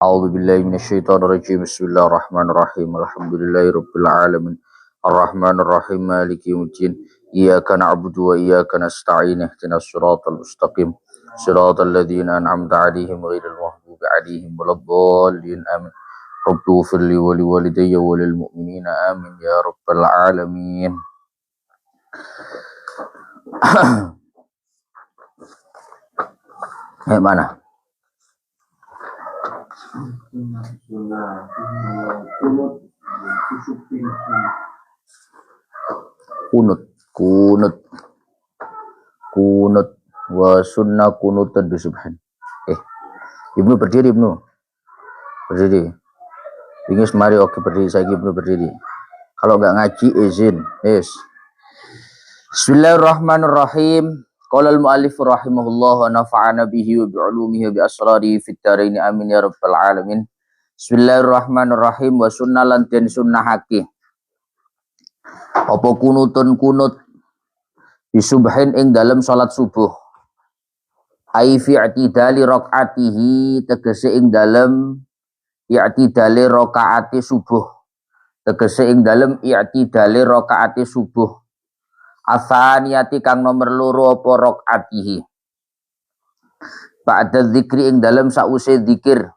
أعوذ بالله من الشيطان الرجيم بسم الله الرحمن الرحيم الحمد لله رب العالمين الرحمن الرحيم مالك يوم الدين إياك نعبد وإياك نستعين اهدنا الصراط المستقيم صراط الذين أنعمت عليهم غير المغضوب عليهم ولا الضالين آمين رب اغفر لي ولوالدي وللمؤمنين آمين يا رب العالمين. Mana? Kunut wa sunnah kunutan di subhan. Ibnu berdiri, Ibnu berdiri. Ingin mari oke berdiri, saya Ibnu berdiri. Kalau nggak ngaji izin. Yes. Bismillahirrahmanirrahim. Qala al-mu'allif rahimahullah wa nafa'ana bihi wa bi'ulumihi wa bi'asrarihi fit dharain amin ya rabbal alamin. Bismillahirrahmanirrahim. Wa sunnah lan den sunnahake apa kunutun kunut disubhin ing dalam salat subuh. Ai fi i'tidali rakaatihi tegese ing dalam i'tidali rakaati subuh. Tegese ing dalam i'tidali rakaati subuh. Asaniyati kang nomor loro apa rakaatihi. Ba'da dzikri ing dalam sause zikir.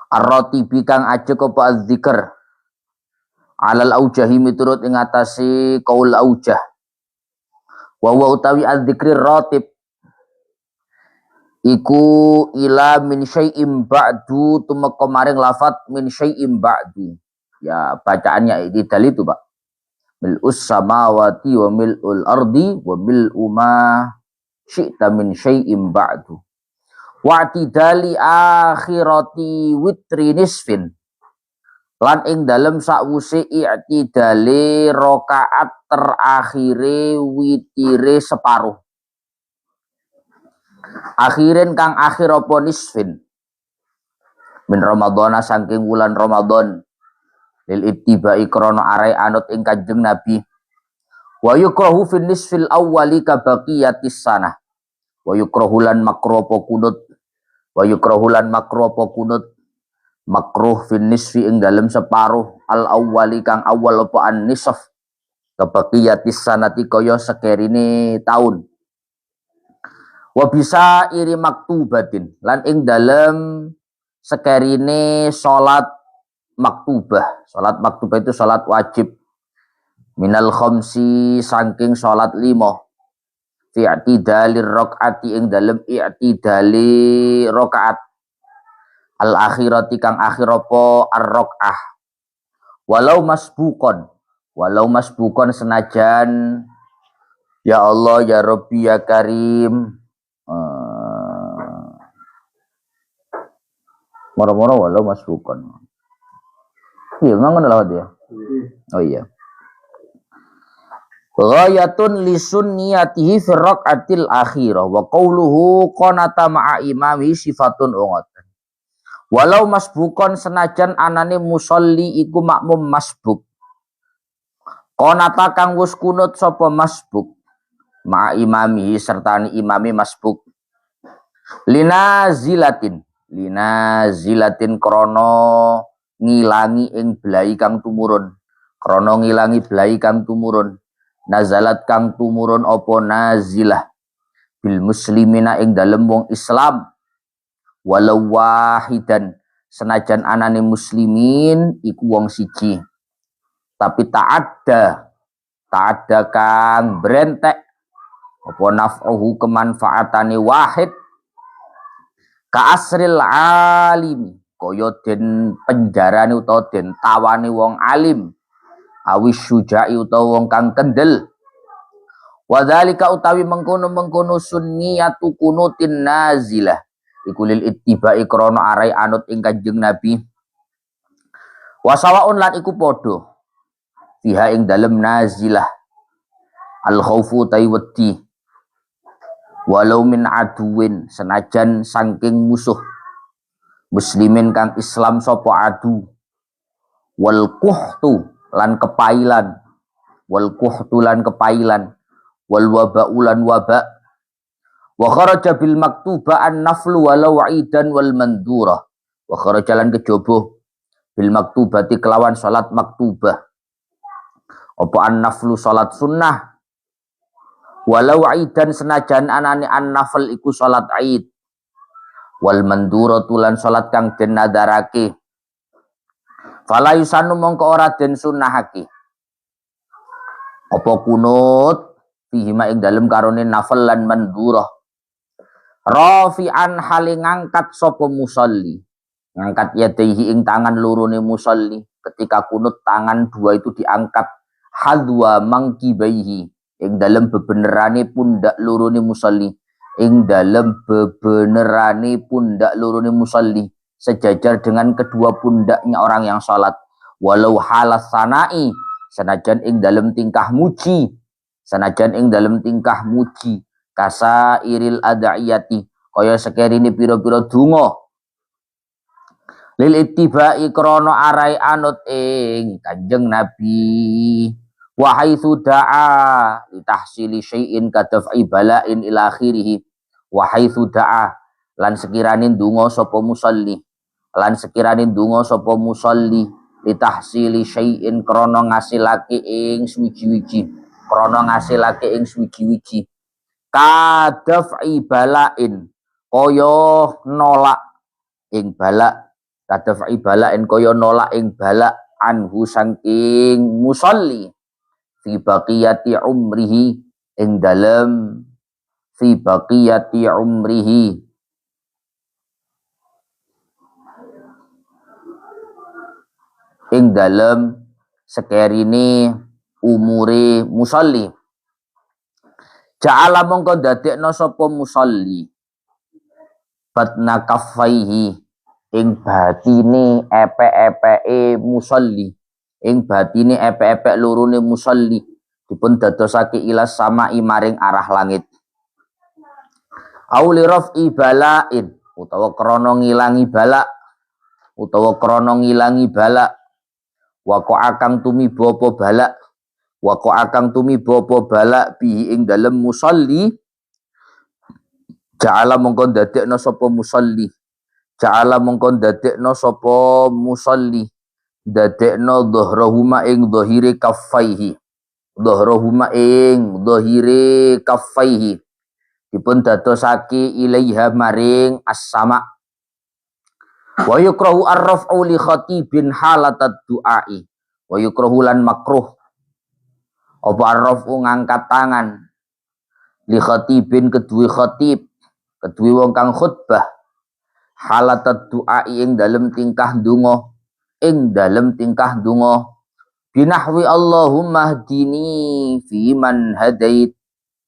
Ar-ratibi kang ajeg apa az-zikr. Alal aujahi miturut ing atase qaul aujah. Wa utawi az-zikri ratib iku ila min syai'im ba'du tumeka maring lafat min syai'im ba'du. Ya bacaannya idal itu, Pak. Mil'us samawati wa mil'ul ardi wa mil'u ma syi'ta min syai'im ba'du. Wa'tidali akhirati witri nisfin. Lan ing dalem sakwuse i'tidale rakaat terakhire witire separuh. Akhirin kang akhir apa nisfin. Min Ramadhana saking wulan Ramadan. Lil ittiba'i krana arai anut ing Kanjeng Nabi. Wa yukrahu fin nisfil awwali ka baqiyatis sanah. Wa yukrahu lan makruh apa kunut. Wa yukrahu lan makruh apa kunut. Makruh fin nisfi ing dalem separuh al awwali kang awal apa an nisf. Ka baqiyatis sanati kaya sekerine taun. Wa bisa iri maktubatin lan ing dalem sekerine salat maktubah. Salat maktubah itu salat wajib. Minal khamsi saking salat 5. Fi i'tidalir rakaati ing dalem i'tidali rakaat. Al akhirati kang akhir apa ar-rakaah. Walau masbukon senajan ya Allah ya Rabbi ya Karim. Moro-moro walau masbukon. Iya, memang ngono lawat ya. Oh iya. Ghayatun li sunniyatihi fi raqatil akhirah wa qawluhu qanata ma'a imami sifatun ungatan. Walau masbukon senajan anane musolli iku makmum masbuk. Qanata kang wis kunut sapa masbuk ma'a imami serta imami masbuk. Linazilatin krono ngilangi ing blai kang tumurun. Krono ngilangi blai kang tumurun. Nazalat kang tumurun apa nazilah. Bil muslimina ing dalem wong Islam. Walau wahidan senajan anane muslimin iku wong siji. Tapi ta'adda kang brentek apa naf'uhu kemanfaatane wahid. Ka asril alimi kaya den penjarane utawa den tawane wong alim awis syuja'i utawa wong kang kendel. Wadzalika utawi mengkono sunniyatu kunutin nazilah iku lil ittiba'i krana arai anut ing Kanjeng Nabi. Wasawaun lan iku padha fiha ing dalem nazilah al khaufu ta'iwati. Walau min aduin senajan saking musuh muslimin kang Islam sapa adu. Wal kuhtu lan kepailan. Wal waba'ulan waba. Wa kharaja bil maktuba an naflu walau idan wal mandurah. wa kharaja lan kejaba bil maktubati kelawan salat maktubah apa an-naflu salat sunnah walau aidan senajan anane an-nafl iku salat aid wal manduratu lan salat kang den nadarake fala yusanu mongko ora den sunnahake apa kunut fihima ing dalem karone nafal lan mandurah rafi'an hale ngangkat sapa musolli ngangkat yadaihi ing tangan lurune musolli ketika kunut tangan dua itu diangkat hadwa mangkibaihi ing dalem bebenerane pundak lurune musolli ing dalem bebenerane pundak lurune musolli sejajar dengan kedua pundaknya orang yang salat walau halas sanai senajan ing dalem tingkah muji kasa iril ada'iyati kaya sekerine pira-pira donga lil ittiba'i krana arai anut ing Kanjeng Nabi wa haitsu da'a li tahsili syai'in kadaf'i bala'in ila akhirih wa haitsu da'a lan sekirane donga sapa musolli li tahsili syai'in krana ngasilake ing suwiji-wiji kadaf'i bala'in kaya nolak ing bala anhu saking musolli fi baqiyati umrihi ing dalem sekerine umure musolli ja'ala mongko dadekno sapa musolli batna kaffaihi ing batine epek-epeke musolli lorone musolli dipun dadosake ilas sama maring arah langit auli raf'i bala'in utawa krana ngilangi bala wako akang tumiba bala bihi ing dalem musolli ja'ala mongko dadekno sapa musolli dadekno dhahrahuma ing dhahire kaffaihi dipun dadosake ilaiha maring as-sama wa yukrahu ar-raf'u li khatibin halatad du'ai wa yukrahu lan makruh apa ar-raf'u ngangkat tangan li khatibin kedue wong kang khutbah halatad du'ai ing dalem tingkah donga binahwi Allahumma hdini fi man hadait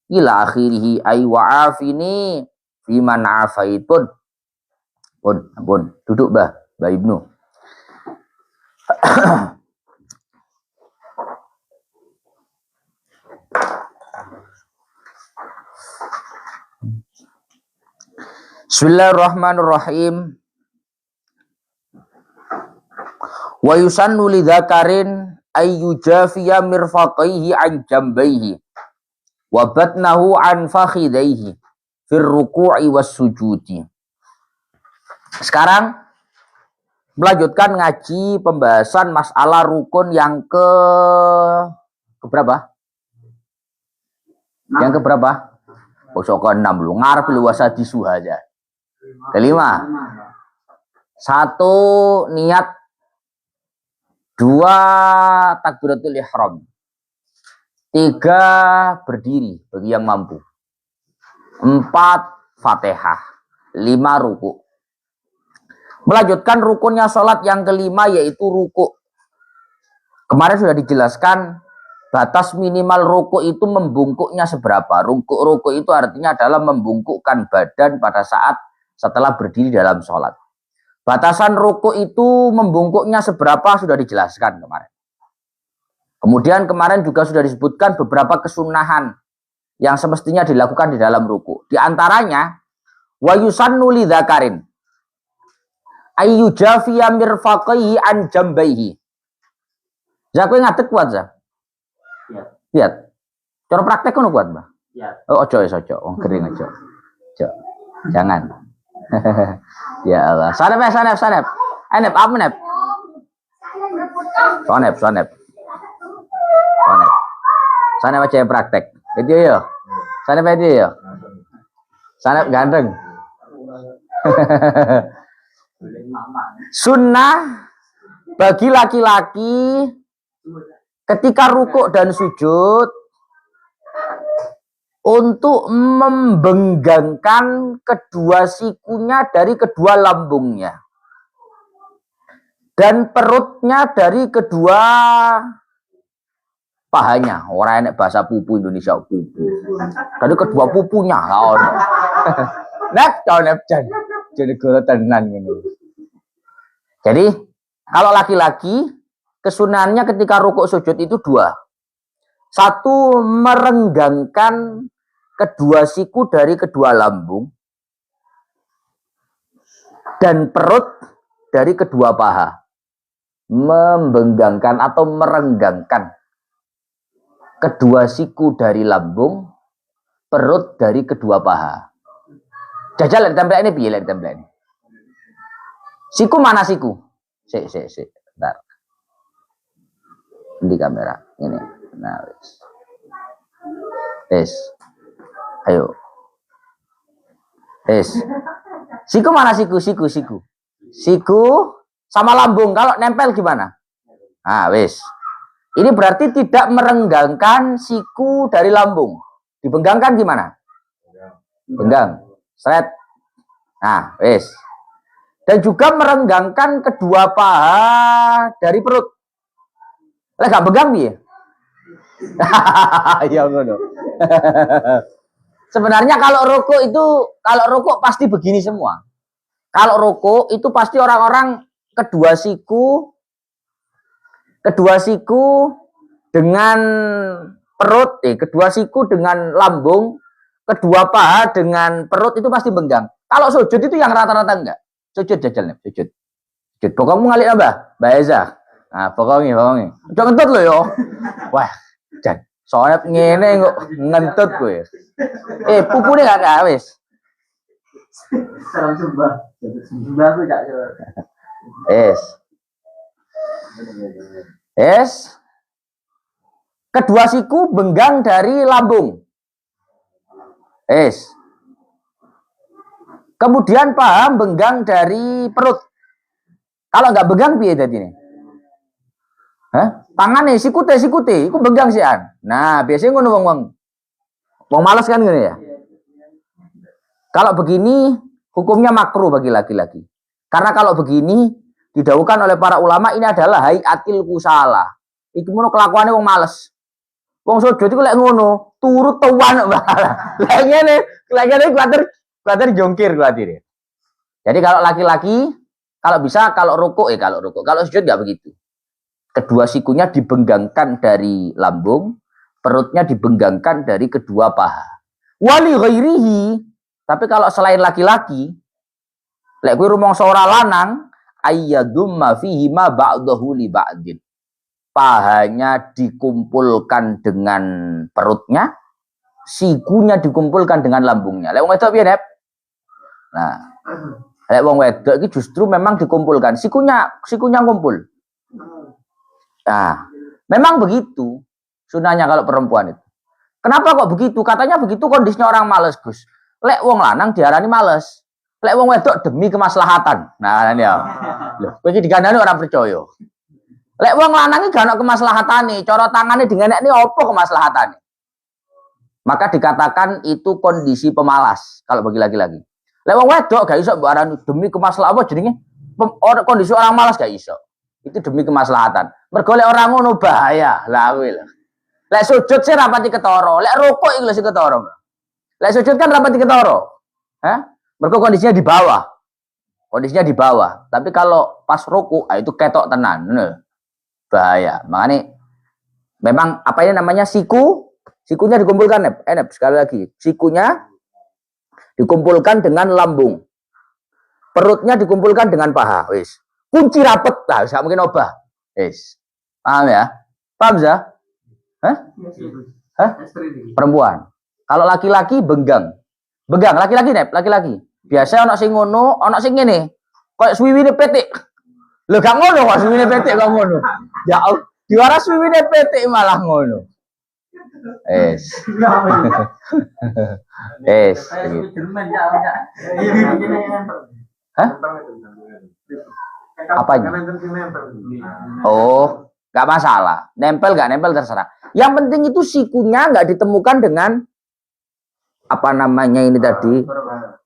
ila akhirih ay wa'afini fi man afaitun. Ampun, duduk Mbah Ibnu. Bismillahirrahmanirrahim. Wa yusannu lidzakarin ayyujafiya mirfaqaihi an jambaihi wa batnahu an fakhidaihi fir ruku'i was sujudi. Sekarang melanjutkan ngaji pembahasan masalah rukun yang keberapa? Yang keberapa? Pokok ke-6 lu ngarep luasa disuha aja. Kelima. 1 niat, 2 takbiratul ihram, 3 berdiri bagi yang mampu, 4 Fatihah, 5 ruku. Melanjutkan rukunnya sholat yang kelima yaitu ruku. Kemarin sudah dijelaskan batas minimal ruku itu membungkuknya seberapa. Ruku itu artinya adalah membungkukkan badan pada saat setelah berdiri dalam sholat. Batasan ruku itu membungkuknya seberapa sudah dijelaskan kemarin. Kemudian kemarin juga sudah disebutkan beberapa kesunahan yang semestinya dilakukan di dalam ruku. Di antaranya wa yusannu lidzakarin ayyujafiya mirfaqaihi an jambaihi. Zakwe ngadeg kuat za? Lihat. Cara praktek ngono kuat, Mbah? Iya. Oh, ojo. Wong kering ojo. Jangan. Ya Allah. Sanep. Enep, apa nep? Sonep. Sanep aja yang praktek. Itu ya. Sanep itu ya. Sanep ganteng. Sunnah bagi laki-laki ketika rukuk dan sujud untuk membenggangkan kedua sikunya dari kedua lambungnya dan perutnya dari kedua pahanya. Orang enek bahasa pupu Indonesia pupu. Dari kedua pupunya. Nek jadi guru tenan ini. Jadi kalau laki-laki kesunannya ketika rukuk sujud itu dua. Satu, merenggangkan kedua siku dari kedua lambung dan perut dari kedua paha. Membenggangkan atau merenggangkan kedua siku dari lambung, perut dari kedua paha. Jajal lihat template ini, piye lihat template ini. Siku mana siku? Sik. Bentar. Di kamera ini. Nah, ayo. Siku mana siku? Siku sama lambung. Kalau nempel gimana? Nah, wis. Ini berarti tidak merenggangkan siku dari lambung. Dibenggangkan gimana? Benggang. Seret. Nah, wis. Dan juga merenggangkan kedua paha dari perut. Lah gak benggang piye? Ya ngono. Sebenarnya kalau rukuk pasti begini semua. Kalau rukuk itu pasti orang-orang kedua siku dengan perut, kedua siku dengan lambung, kedua paha dengan perut itu pasti benggang. Kalau sujud itu yang rata-rata enggak. Sujud jajal nih, sujud. Pokoknya ngalih apa? Mbak Eza. Nah, pokoknya. Udah ngentut lo yo. Wah, jan. Soalnya ngene kok ngentut gue. Pupune gak ada wis. Salam sembah. Sembah ku gak. Kedua siku benggang dari lambung. Kemudian paha benggang dari perut. Kalau nggak benggang piye tadi nih? Tangannya sikute, iku benggang sian. Nah, biasanya ngono wong malas kan gini ya. Kalau begini hukumnya makruh bagi laki-laki. Karena kalau begini didhawuhkan oleh para ulama ini adalah hayatil kusala. Iku ngono kelakuane wong males. Wong sujud iku lek ngono, turut tuan. Lah ngene kuwatir jongkir kuwatir. Jadi kalau laki-laki kalau bisa kalau rukuk kalau sujud enggak begitu. Kedua sikunya dibenggangkan dari lambung, perutnya dibenggangkan dari kedua paha. Wali ghairihi, tapi kalau selain laki-laki, lek kuwi rumangsa ora lanang, ayyadumma fihi ma ba'dahu li ba'din. Pahanya dikumpulkan dengan perutnya, sikunya dikumpulkan dengan lambungnya. Lek wong wedok piye, Nep? Nah, lek wong wedok iki justru memang dikumpulkan, sikunya ngumpul. Nah, memang begitu sunahnya kalau perempuan itu. Kenapa kok begitu? Katanya begitu kondisinya orang males, Gus. Lek wong lanang diarani males. Lek wong wedok demi kemaslahatan. Nah, ini ya. Loh, kowe iki dikandani orang percaya. Lek wong lanang iki gak ono kemaslahatane, cara tangane dengan ini apa kemaslahatane? Maka dikatakan itu kondisi pemalas kalau bagi laki-laki. Lek wong wedok gak iso mbok arani demi kemaslahatan apa jenenge? Kondisi orang malas gak iso. Itu demi kemaslahatan. Mergo lek orang ngono bahaya. Lah kuwi lho. Lek sujud sih rapati ketara, lek rukuk iku lho sing ketara. Lek sujud kan rapati ketara. Mergo kondisinya di bawah. Tapi kalau pas rukuk itu ketok tenan. Bahaya. Makanya memang apa ini namanya sikunya dikumpulkan, Nep, sekali lagi. Sikunya dikumpulkan dengan lambung. Perutnya dikumpulkan dengan paha, wis. Kunci rapet, lah, gak mungkin obah. Wis. Paham ya? Paham ya? Perempuan. Kalau laki-laki benggang. Laki-laki, Nep, laki-laki. Biasa ana sing ngono, ana sing ngene. Kayak suwiwine petik. Lho gak ngono kok suwiwine petik gak ngono. Ya diwaras suwiwine petik malah ngono. Es. Es. Hah? Apanya? Oh, nggak masalah. Nempel nggak nempel terserah. Yang penting itu sikunya nggak ditemukan dengan apa namanya ini tadi,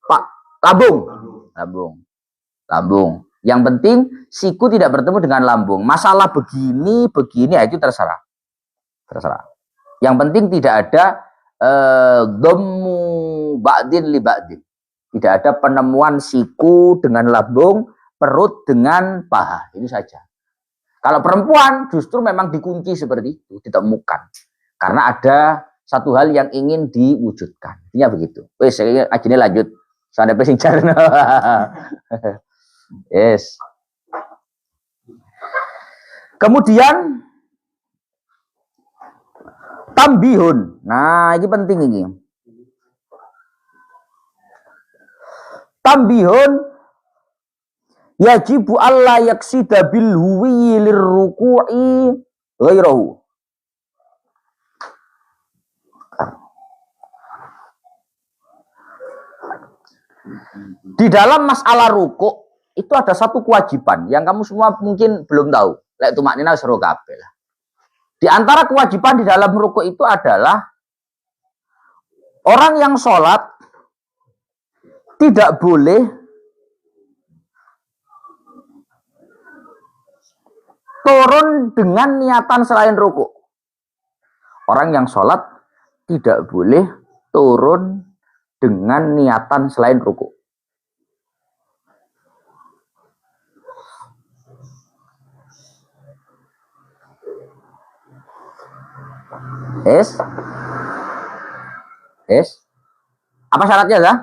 Pak, lambung. Yang penting siku tidak bertemu dengan lambung. Masalah begini ya itu terserah. Yang penting tidak ada dhammu ba'din li ba'din. Tidak ada penemuan siku dengan lambung, perut dengan paha. Itu saja. Kalau perempuan justru memang dikunci seperti itu, ditemukan. Karena ada satu hal yang ingin diwujudkan. Intinya begitu. Wes, ini lanjut. Sampai pesing jarno. Yes. Kemudian tambihun. Nah, ini penting ini. Tambihun yajibu alla yaksida bil huwi lirruku'i ghairahu. Di dalam masalah ruku' itu ada satu kewajiban yang kamu semua mungkin belum tahu. Lek tumaknina seru kabeh lah. Di antara kewajiban di dalam ruku' itu adalah orang yang sholat tidak boleh turun dengan niatan selain ruku'. Orang yang sholat tidak boleh turun dengan niatan selain ruku'. Apa syaratnya ya?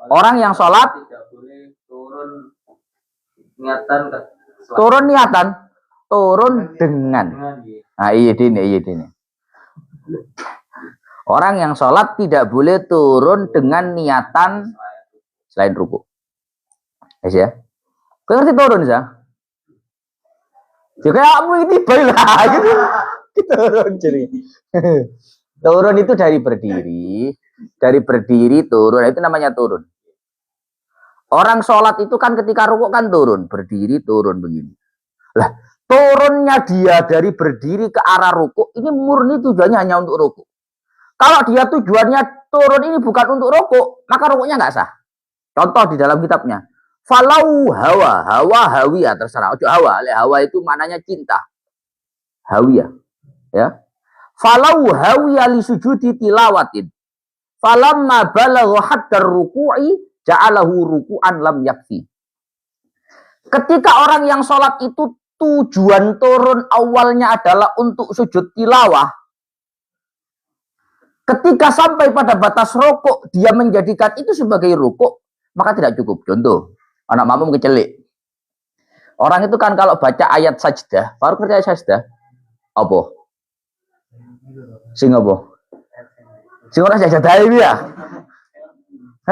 Orang yang sholat tidak boleh turun dengan. Nah, iya dini. Orang yang sholat tidak boleh turun dengan niatan selain ruku. Ya. Kau ngerti turun ya? Jadi kamu ini baiklah gitu. Turun jadi. Turun itu dari berdiri turun, itu namanya turun. Orang sholat itu kan ketika rukuk kan turun, berdiri turun begini. Lah, turunnya dia dari berdiri ke arah rukuk ini murni tujuannya hanya untuk rukuk. Kalau dia tujuannya turun ini bukan untuk rukuk, maka rukuknya nggak sah. Contoh di dalam kitabnya, falau hawiyah terserah. Ojo hawa itu maknanya cinta. Hawiyah, ya. Falau hawiyah li sujudi tilawatin. Falamma balagha haddar ruku'i ja'alahu ruku'an lam yakfi. Ketika orang yang sholat itu tujuan turun awalnya adalah untuk sujud tilawah. Ketika sampai pada batas rukuk, dia menjadikan itu sebagai rukuk, maka tidak cukup. Contoh, anak makmum kecelik. Orang itu kan kalau baca ayat sajdah, baru kerja sajdah, apa? Sing apa? Sing ora sajdah iki ya?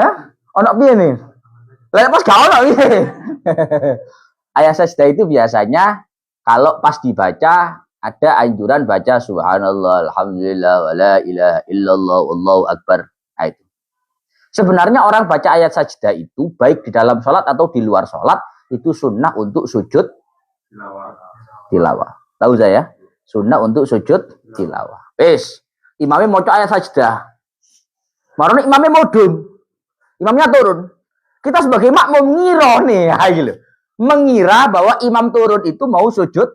Hah? Ono piye nih? Lah pas gak ono piye? Ayat sajdah itu biasanya kalau pas dibaca ada anjuran baca subhanallah, alhamdulillah, wala ilaha illallah, wallahu akbar. Nah, itu. Sebenarnya orang baca ayat sajdah itu baik di dalam sholat atau di luar sholat itu sunnah untuk sujud tilawah. Tahu saya? Sunnah untuk sujud tilawah. Wes, imamnya mau ayat sajdah. Marone imamnya mudun. Imamnya turun. Kita sebagai makmum ngira nih, gitu. Mengira bahwa imam turun itu mau sujud.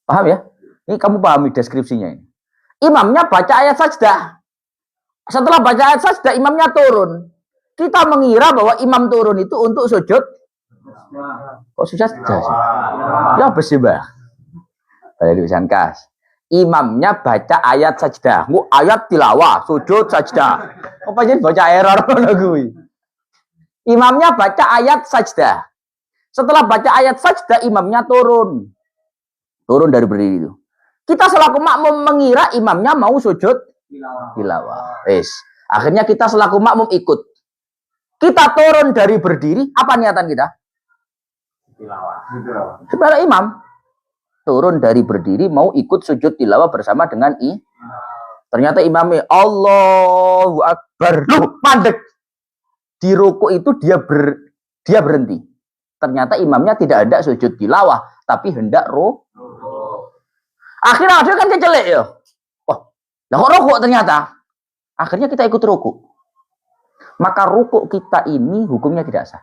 Paham ya? Ini kamu pahami deskripsinya ini. Imamnya baca ayat sajdah. Setelah baca ayat sajdah, imamnya turun. Kita mengira bahwa imam turun itu untuk sujud. Kok sujud sajdah sih? Ya bersih, Mbak. Pada tulisan kas. Imamnya baca ayat sajdah. Ayat tilawah, sujud sajdah. Apa jadi baca error gue? Imamnya baca ayat sajdah. Setelah baca ayat sajdah, imamnya turun. Turun dari berdiri itu. Kita selaku makmum mengira imamnya mau sujud tilawah. Akhirnya kita selaku makmum ikut. Kita turun dari berdiri, apa niatan kita? Sebagai imam. Turun dari berdiri mau ikut sujud tilawah bersama dengan ternyata imamnya Allahu Akbar. Loh, mandek. Di ruku itu dia berhenti. Ternyata imamnya tidak ada sujud tilawah, tapi hendak akhirnya dia kan kecelek ya. Wah, lah kok rukuk ternyata. Akhirnya kita ikut rukuk. Maka rukuk kita ini hukumnya tidak sah.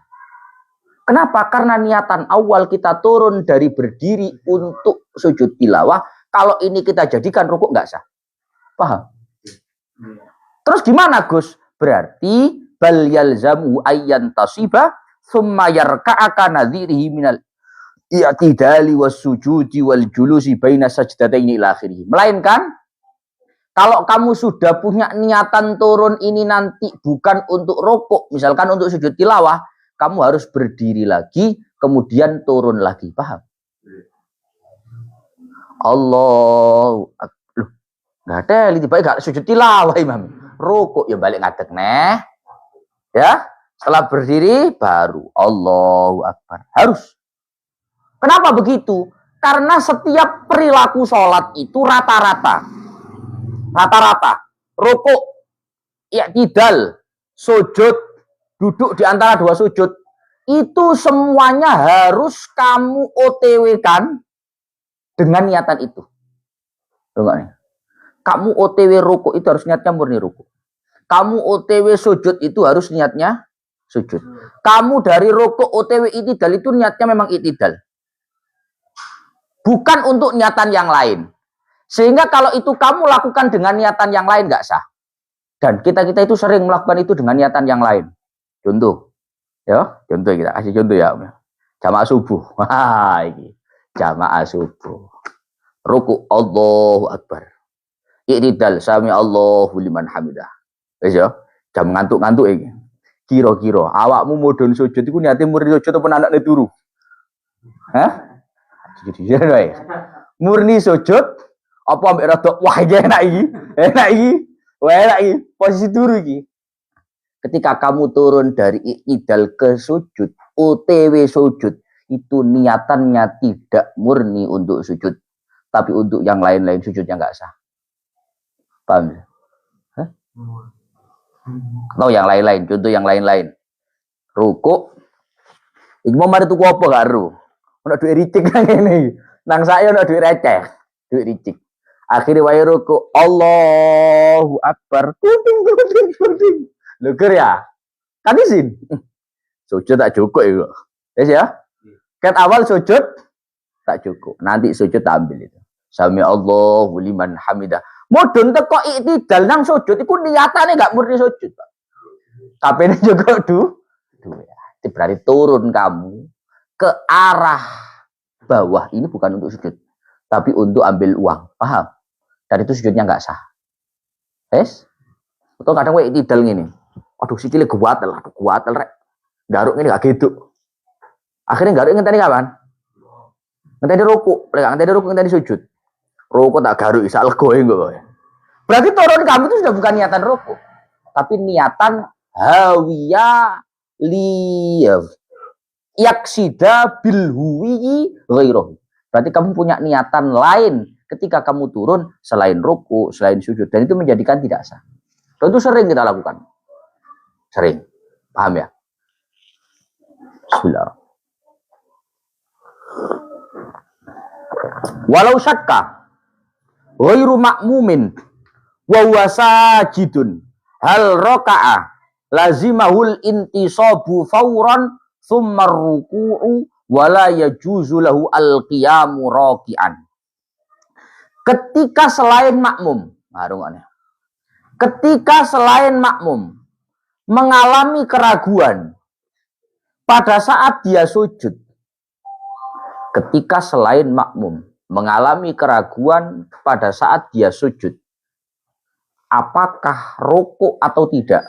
Kenapa? Karena niatan awal kita turun dari berdiri untuk sujud tilawah. Kalau ini kita jadikan rukuk nggak sah. Paham? Terus gimana Gus? Berarti bal yalzamu ayyan tasiba summa yarka'aka nadhirihi minal i'tidali was sujudi wal julusi baina sajdataini ila akhirih. Melainkan kalau kamu sudah punya niatan turun ini nanti bukan untuk rukuk, misalkan untuk sujud tilawah, kamu harus berdiri lagi, kemudian turun lagi. Paham? Allah, nggak ada, tiba-tiba nggak sujud tilawah imam. Rukuk ya balik ngadeg neh. Ya, setelah berdiri baru Allahu Akbar. Harus. Kenapa begitu? Karena setiap perilaku sholat itu rata-rata. Rukuk, i'tidal, sujud, duduk di antara dua sujud. Itu semuanya harus kamu OTW-kan dengan niatan itu. Kamu OTW rukuk itu harus niatnya murni rukuk. Kamu OTW sujud itu harus niatnya sujud. Kamu dari rukuk OTW i'tidal itu niatnya memang i'tidal. Bukan untuk niatan yang lain. Sehingga kalau itu kamu lakukan dengan niatan yang lain nggak sah. Dan kita-kita itu sering melakukan itu dengan niatan yang lain. Contoh. Ya, contoh kita kasih contoh ya. Jamaah subuh. Wah, ini. Jamaah subuh. Rukuk Allahu Akbar. I'tidal sami Allahu liman hamidah. Wis ya, jam ngantuk-ngantuk iki. Kira-kira awakmu mudhun sujud iku niate murni sujud apa anakne turu? Hah? Jujur wae. Murni sujud apa ambek rada wah iki enak iki. Enak iki. Wah enak iki. Posisi turu iki. Ketika kamu turun dari i'tidal ke sujud, OTW sujud, itu niatannya tidak murni untuk sujud. Tapi untuk yang lain-lain sujudnya nggak sah. Paham? Hah? Atau yang lain-lain, contoh yang lain-lain. Rukuk. Iki mau mari tuku apa gak ru? Ono duit ricik nang ngene. Nang saya ono duit receh, duit ricik. Akhirnya wae rukuk Allahu Akbar. Kuting. Luger ya. Kan izin. Sujud tak cukup ya. Wes ya. Ket awal sujud tak cukup. Nanti sujud tak ambil itu. Sami Allahu liman hamidah. Mudun teko i'tidal nang sujud iku niatane enggak murni sujud, Pak. Kapene juga itu berarti turun kamu ke arah bawah ini bukan untuk sujud, tapi untuk ambil uang. Paham? Dan itu sujudnya enggak sah. Yes? Atau kadang kowe i'tidal ngene. Aduh sikile guwatel rek. Garuk ngene gak gitu. Akhirnya garuk ngenteni kapan? Ngenteni rukuk, lek ngenteni rukuk ngenteni sujud. Rukuk tak garuk isa legoe kok. Berarti turun kamu itu sudah bukan niatan rukuk, tapi niatan hawiya liyaf yaksida bil huwi ghairahu. Berarti kamu punya niatan lain ketika kamu turun selain rukuk, selain sujud, dan itu menjadikan tidak sah. Dan itu sering kita lakukan. Sering. Paham ya? Bismillah. Walau syakka ghairu ma'mumin wa huwa sajidun hal raka'a lazimahul intisabu fawran thumma ruku'u wala yajuzu lahu al-qiyamu raki'an. Ketika selain makmum, ketika selain makmum mengalami keraguan pada saat dia sujud, ketika selain makmum mengalami keraguan pada saat dia sujud, apakah rukuk atau tidak?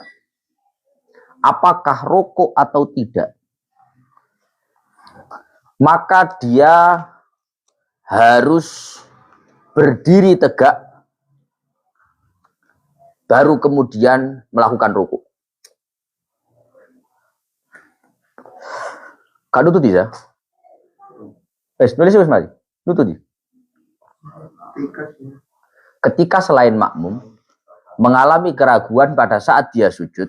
Apakah rukuk atau tidak? Maka dia harus berdiri tegak, baru kemudian melakukan rukuk. Gak nututi ya? Nulis mari. Nututi. Ketika selain makmum mengalami keraguan pada saat dia sujud,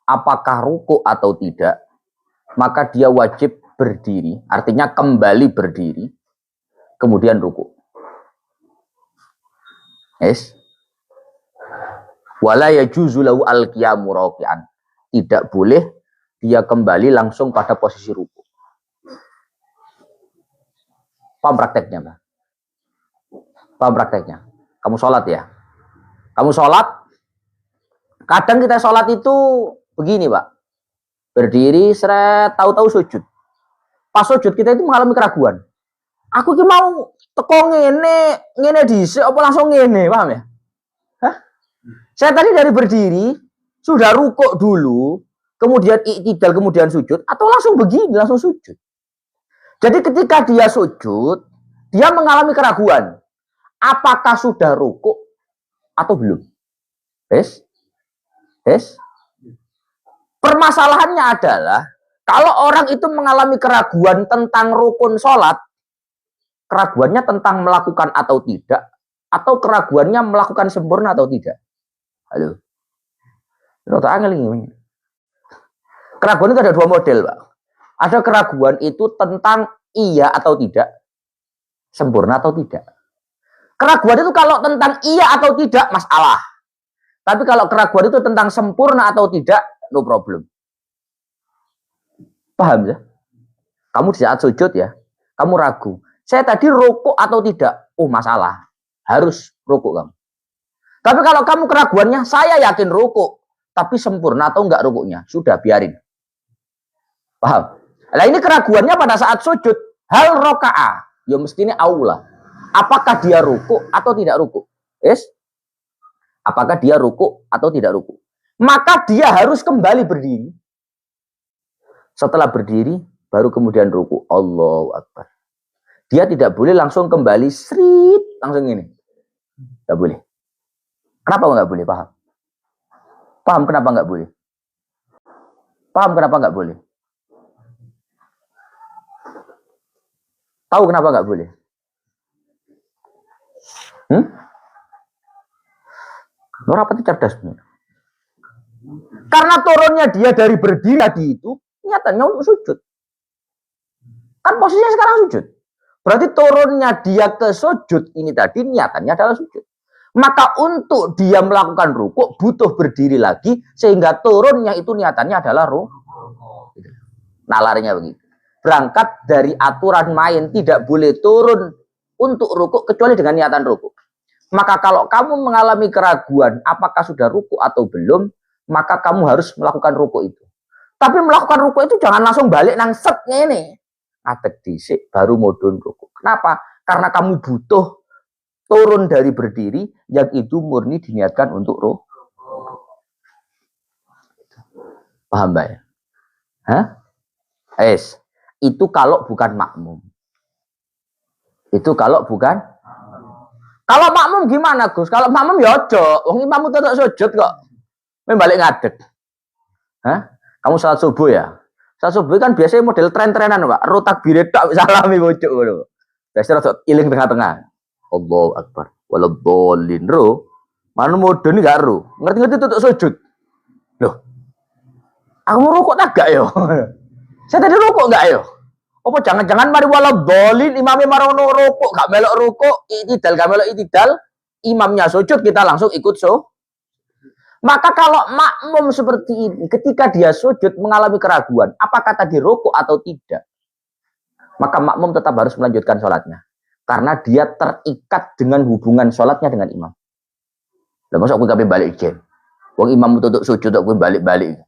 apakah ruku atau tidak, maka dia wajib berdiri, artinya kembali berdiri, kemudian ruku. Yes. Wala yajuzu lahu al-qiyamu raki'an. Tidak boleh dia kembali langsung pada posisi ruku. Paham prakteknya, Pak? Paham prakteknya? Kamu sholat ya? Kamu sholat, kadang kita sholat itu begini, Pak. Berdiri, seret, tahu-tahu sujud. Pas sujud kita itu mengalami keraguan. Aku ki mau teko ngene dhisik apa langsung ngene, paham ya? Hah? Saya tadi dari berdiri sudah rukuk dulu, kemudian iktidal, kemudian sujud, atau langsung begini, langsung sujud. Jadi ketika dia sujud, dia mengalami keraguan. Apakah sudah rukuk atau belum? Yes? Yes? Permasalahannya adalah, kalau orang itu mengalami keraguan tentang rukun sholat, keraguannya tentang melakukan atau tidak, atau keraguannya melakukan sempurna atau tidak. Halo. Keraguan itu ada dua model, Pak. Ada keraguan itu tentang iya atau tidak, sempurna atau tidak. Keraguan itu kalau tentang iya atau tidak, masalah. Tapi kalau keraguan itu tentang sempurna atau tidak, no problem. Paham ya? Kamu di saat sujud ya, kamu ragu. Saya tadi rukuk atau tidak? Oh, masalah. Harus rukuk kamu. Tapi kalau kamu keraguannya, saya yakin rukuk. Tapi sempurna atau enggak rukuknya? Sudah, biarin. Paham? Nah, ini keraguannya pada saat sujud. Hal roka'a. Ya mestinya aula. Apakah dia rukuk atau tidak rukuk? Yes? Apakah dia rukuk atau tidak rukuk? Maka dia harus kembali berdiri. Setelah berdiri, baru kemudian rukuk. Allahu Akbar. Dia tidak boleh langsung kembali srit, langsung ini. Tidak boleh. Kenapa nggak boleh? Paham? Paham kenapa nggak boleh? Paham kenapa nggak boleh? Tahu kenapa nggak boleh? Apa itu cerdas benar? Karena turunnya dia dari berdiri tadi itu nyatanya untuk sujud. Kan posisinya sekarang sujud. Berarti turunnya dia ke sujud ini tadi niatannya adalah sujud. Maka untuk dia melakukan rukuk butuh berdiri lagi sehingga turunnya itu niatannya adalah rukuk. Nalarnya begitu. Berangkat dari aturan main tidak boleh turun untuk rukuk kecuali dengan niatan rukuk. Maka kalau kamu mengalami keraguan apakah sudah rukuk atau belum, maka kamu harus melakukan rukuk itu. Tapi melakukan rukuk itu jangan langsung balik nang set ngene. Ngadeg dhisik baru mudhun rukuk. Kenapa? Karena kamu butuh turun dari berdiri yang itu murni diniatkan untuk rukuk. Paham, Mbak ya? Hah? Itu kalau bukan makmum. Itu kalau bukan. Kalau makmum gimana, Gus? Kalau makmum ya ojo. Wong imam tetep sujud kok. Balik ngadeg. Hah? Kamu salat subuh ya? Salat subuh kan biasanya model tren-trenan, Pak. Ro takbir tok salami bocok ngono. Biasanya rada iling tengah-tengah. Allahu Akbar. Waladhdallin ro. Manu modern gak ro. Ngerti-ngerti tutuk sujud. Loh. Aku rukuk tak gak yo? Saya tadi rukuk gak yo? Apa jangan-jangan mari waladhdallin imamnya marono rukuk gak melok rukuk, itidal gak melok itidal, imamnya sujud kita langsung ikut Maka kalau makmum seperti ini, ketika dia sujud mengalami keraguan, apakah tadi rukuk atau tidak, maka makmum tetap harus melanjutkan sholatnya. Karena dia terikat dengan hubungan sholatnya dengan imam. Lah masa aku kabeh balik jen. Wong imam tutup sujud aku balik-balik.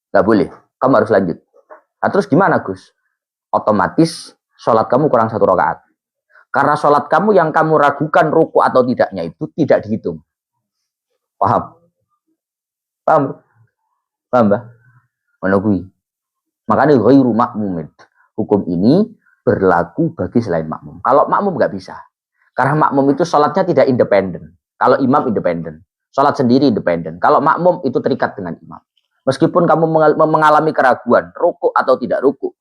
Gak boleh. Kamu harus lanjut. Nah, terus gimana, Gus? Otomatis sholat kamu kurang 1 rakaat. Karena sholat kamu yang kamu ragukan rukuk atau tidaknya itu tidak dihitung. Paham? Paham? Paham, Mbak? Menunggu. Makanya ghairu makmumin. Hukum ini berlaku bagi selain makmum. Kalau makmum nggak bisa. Karena makmum itu sholatnya tidak independen. Kalau imam independen. Sholat sendiri independen. Kalau makmum itu terikat dengan imam. Meskipun kamu mengalami keraguan, rukuk atau tidak rukuk.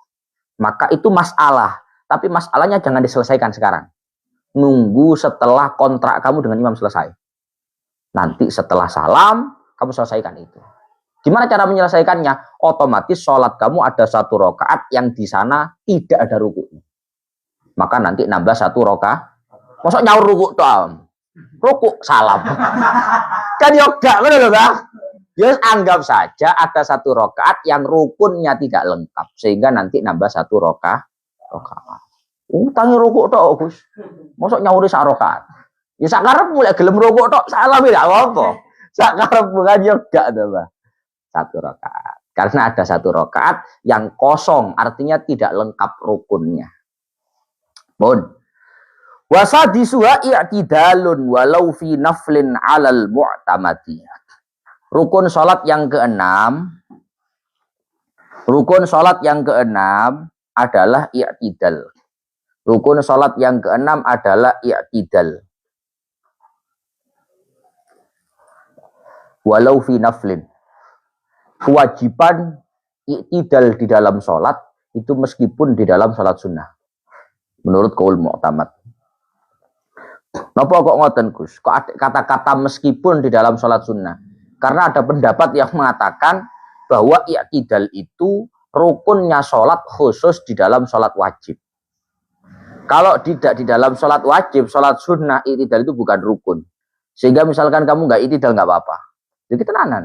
maka itu masalah. Tapi masalahnya jangan diselesaikan sekarang. Nunggu setelah kontrak kamu dengan imam selesai. Nanti setelah salam, kamu selesaikan itu. Gimana cara menyelesaikannya? Otomatis sholat kamu ada 1 rakaat yang di sana tidak ada rukuknya. Maka nanti nambah 1 rakaat. Masuk nyaur rukuk toh. Rukuk salam. Kan yoga, benar loh Bang? Ya anggap saja ada 1 rakaat yang rukunnya tidak lengkap. Sehingga nanti nambah 1 rakaat. Tangi rukuk toh, Gus. Masuk nyauri 1 rakaat. Ya sakarep mulai gelem rukuk tok salam tidak apa-apa. Sakarep bukan yoga to, Mbah. 1 rakaat. Karena ada 1 rakaat yang kosong, artinya tidak lengkap rukunnya. Pun. Wasadisuha i'tidalun walau fi naflin 'alal mu'tamati. Rukun salat yang keenam. Rukun salat yang keenam adalah i'tidal. Rukun salat yang keenam adalah i'tidal. Walau fi naflin. Kewajiban i'tidal di dalam sholat itu meskipun di dalam sholat sunnah. Menurut qaul mu'tamad. Napa kok ngoten Gus? Kok ada kata-kata meskipun di dalam sholat sunnah? Karena ada pendapat yang mengatakan bahwa i'tidal itu rukunnya sholat khusus di dalam sholat wajib. Kalau tidak di dalam sholat wajib, sholat sunnah, i'tidal itu bukan rukun. Sehingga misalkan kamu nggak i'tidal nggak apa-apa. Jadi tenanan.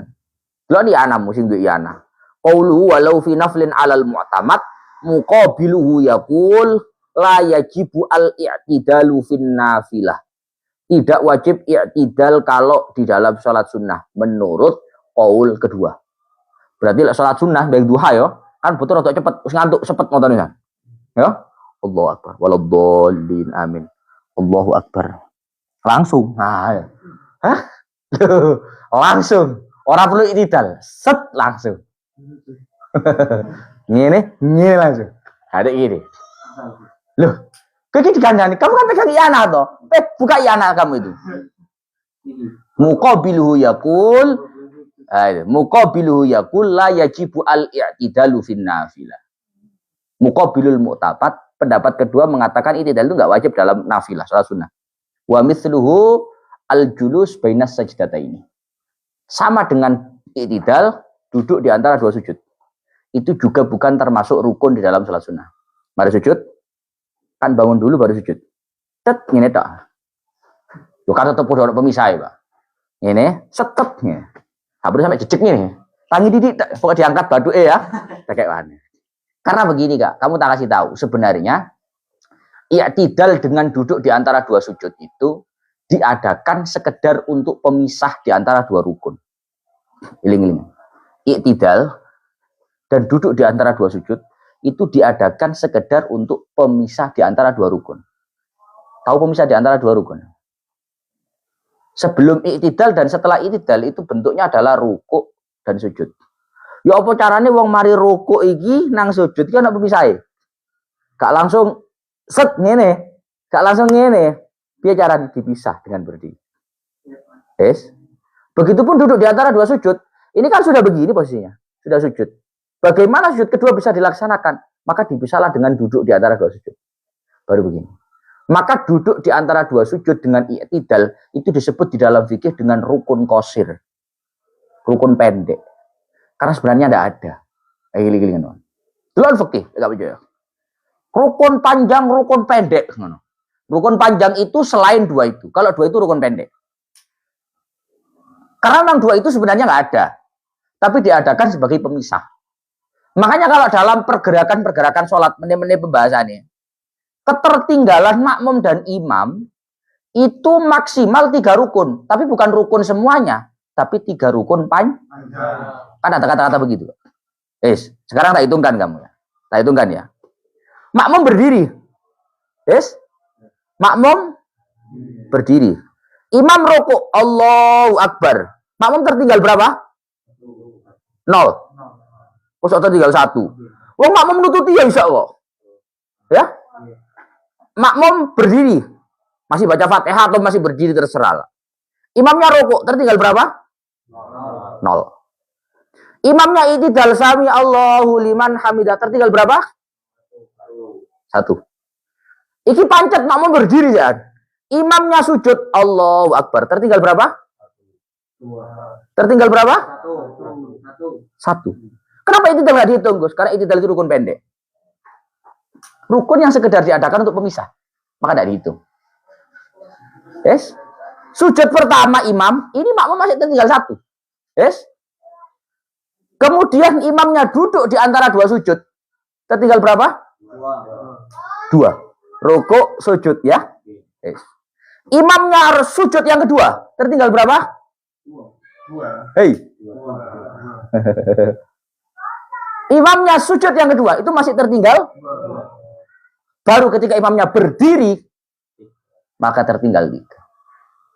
Lo di ana musim duwe ana. Qauluhu walau fi naflin 'alal mu'tamad muqabiluhu yaqul la yajibu al-i'tidalu fin nafilah. Tidak wajib i'tidal kalau di dalam sholat sunnah menurut qaul kedua. Berarti sholat sunnah baik duha ya, kan butuh rada cepet, wis ngantuk cepet ngoten ya. Ya. Allahu akbar waladdallin amin. Allahu akbar. Langsung. Nah, ya. Hah? Langsung. Orang perlu i'tidal, set langsung. Ngene langsung. Ada gini. Loh, kaki dikandani. Kamu kan pegang iana toh. Buka iana kamu itu. Muqabiluhu yaqul. Muqabiluhu yaqul la yajibu al-i'tidalu fin nafilah. Muqabilul mu'tabat, pendapat kedua mengatakan i'tidal itu enggak wajib dalam nafilah, salat sunnah. Wa mithluhu al-julus bainas sajdataini. Sama dengan i'tidal, duduk di antara 2 sujud. Itu juga bukan termasuk rukun di dalam salat sunnah. Mari sujud, kan bangun dulu baru sujud. Tet, ngene tok. Yo kan tetep podo pemisah ya, Pak. Ngene, setet ngene. Habis sampai jejeg ngene. Tangi didik pokok diangkat baduke ya. Kayak mana. Karena begini, Kak, kamu tak kasih tahu, sebenarnya i'tidal dengan duduk di antara 2 sujud itu diadakan sekedar untuk pemisah di antara 2 rukun. Iling-iling. I'tidal dan duduk di antara 2 sujud itu diadakan sekedar untuk pemisah di antara 2 rukun. Tahu pemisah di antara 2 rukun? Sebelum i'tidal dan setelah i'tidal itu bentuknya adalah rukuk dan sujud. Ya apa caranya wong mari rukuk iki nang sujud kan apa pemisah? Gak langsung set ngene, gak langsung ngene. Biar cara dipisah dengan berdiri. Yes. Begitupun duduk di antara 2 sujud. Ini kan sudah begini posisinya. Sudah sujud. Bagaimana sujud kedua bisa dilaksanakan? Maka dipisahlah dengan duduk di antara 2 sujud. Baru begini. Maka duduk di antara 2 sujud dengan i'tidal itu disebut di dalam fikih dengan rukun qasir. Rukun pendek. Karena sebenarnya tidak ada. Dalam fikih, enggak percaya. Rukun panjang, rukun pendek. Rukun panjang itu selain 2 itu. Kalau 2 itu rukun pendek. Karena memang 2 itu sebenarnya nggak ada. Tapi diadakan sebagai pemisah. Makanya kalau dalam pergerakan-pergerakan sholat, menit-menit pembahasannya, ketertinggalan makmum dan imam, itu maksimal 3 rukun. Tapi bukan rukun semuanya. Tapi 3 rukun panjang. Kan ada kata-kata begitu. Sekarang tak hitungkan kamu ya. Tak hitungkan ya. Makmum berdiri. Makmum berdiri. Imam rukuk, Allahu Akbar. Makmum tertinggal berapa? 0. Kok tertinggal 1. Wong makmum nututi ya bisa kok. Ya? Makmum berdiri. Masih baca Fatihah atau masih berdiri terserah. Imamnya rukuk, tertinggal berapa? 0. Imamnya i'tidal sami Allahu liman hamidah, tertinggal berapa? Satu. Iki pancet makmum berdiri ya. Imamnya sujud, Allahu Akbar. Tertinggal berapa? Tertinggal berapa? Satu. Kenapa itu tidak dihitung, Gus? Karena itu itu rukun pendek. Rukun yang sekedar diadakan untuk pemisah. Maka tidak dihitung. Yes? Sujud pertama imam, ini makmum masih tertinggal satu. Yes? Kemudian imamnya duduk di antara dua sujud. Tertinggal berapa? Dua. Rukuk, sujud ya. Yes. Imamnya harus sujud yang kedua. Tertinggal berapa? Hei. Imamnya sujud yang kedua. Itu masih tertinggal. Baru ketika imamnya berdiri, maka tertinggal 3.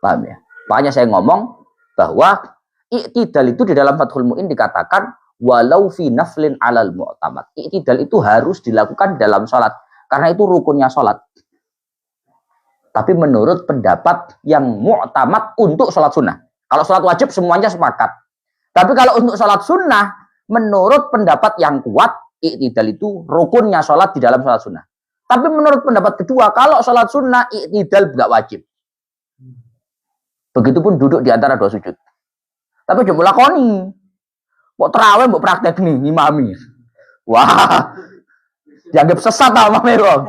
Paham ya? Makanya saya ngomong bahwa i'tidal itu di dalam Fathul Mu'in dikatakan walau fi naflin alal mu'tamad. I'tidal itu harus dilakukan dalam sholat. Karena itu rukunnya sholat. Tapi menurut pendapat yang mu'tamad untuk sholat sunnah. Kalau sholat wajib semuanya sepakat. Tapi kalau untuk sholat sunnah, menurut pendapat yang kuat, i'tidal itu rukunnya sholat di dalam sholat sunnah. Tapi menurut pendapat kedua, kalau sholat sunnah, i'tidal nggak wajib. Begitupun duduk di antara dua sujud. Tapi coba lakoni. Kok terawih mbok praktek nih, ngimami. Wah, dianggap sesat sama merong.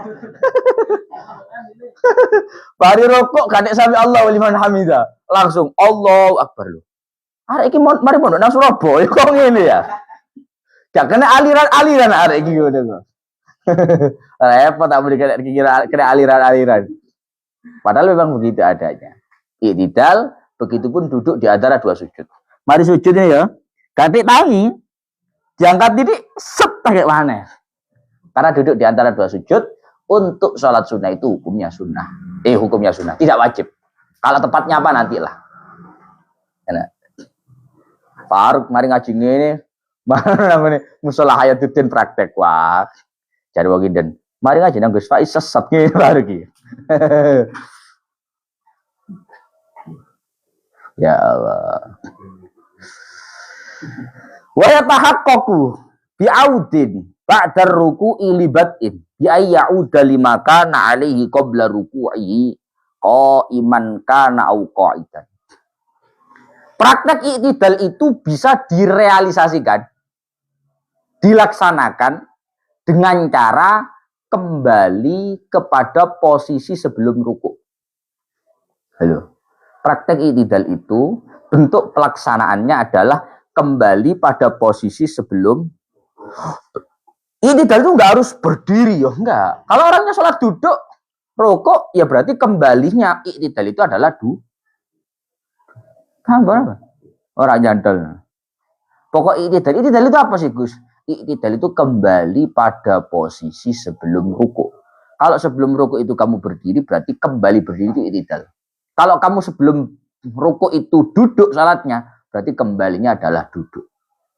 Bari rokok kadek sami Allah liman hamidah. Langsung Allahu Akbar lu. Arek iki mari mondok nang Surabaya kok ngene ya. Gak kena aliran-aliran arek iki ngono kok. Repot tak boleh kena aliran-aliran. Padahal memang begitu adanya. I'tidal, begitupun duduk di antara dua sujud. Mari sujudnya ya. Ganti tangi. Diangkat titik, set pakai mana? Karena duduk di antara dua sujud, untuk sholat sunnah itu hukumnya sunnah. Hukumnya sunnah. Tidak wajib. Kalau tepatnya apa nantilah. Nah. Faruk, mari ngaji ini. Mana namanya? Musola Hayatuddin praktek. Wah. Cari waginden. Mari ngaji nang Gus Faiz sesat ini baru ki. Ya Allah. Wa yatahaqqaqu bi'audin ba'dar ruku'i libatin bi ayyauda lima kana alaihi qabla ruku'i qa'iman kana au qa'idan. Praktek i'tidal itu bisa direalisasikan, dilaksanakan dengan cara kembali kepada posisi sebelum ruku. Halo. Praktek i'tidal itu bentuk pelaksanaannya adalah kembali pada posisi sebelum. I'tidal itu nggak harus berdiri ya, enggak. Kalau orangnya sholat duduk, rukuk, ya berarti kembalinya i'tidal itu adalah apa? Orang jantel. Pokok i'tidal itu apa sih Gus? I'tidal itu kembali pada posisi sebelum rukuk. Kalau sebelum rukuk itu kamu berdiri, berarti kembali berdiri itu i'tidal. Kalau kamu sebelum rukuk itu duduk salatnya, berarti kembalinya adalah duduk.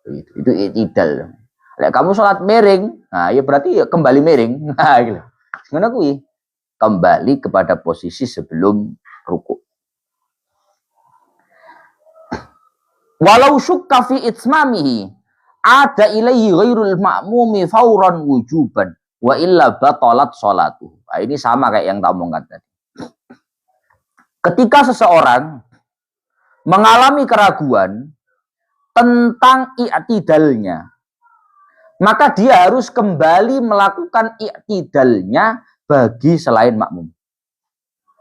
Itu i'tidal. Lek kamu salat miring, nah ya berarti ya kembali miring. Nah, gitu. Ngono kuwi. Kembali kepada posisi sebelum rukuk. Walau syukka fi itsmamihi ada ilaihi ghairul ma'mumi fauran wujuban wa illa batalat sholatuh. Nah, ini sama kayak yang tak omongkan tadi. Ketika seseorang mengalami keraguan tentang i'tidalnya, maka dia harus kembali melakukan i'tidalnya bagi selain makmum.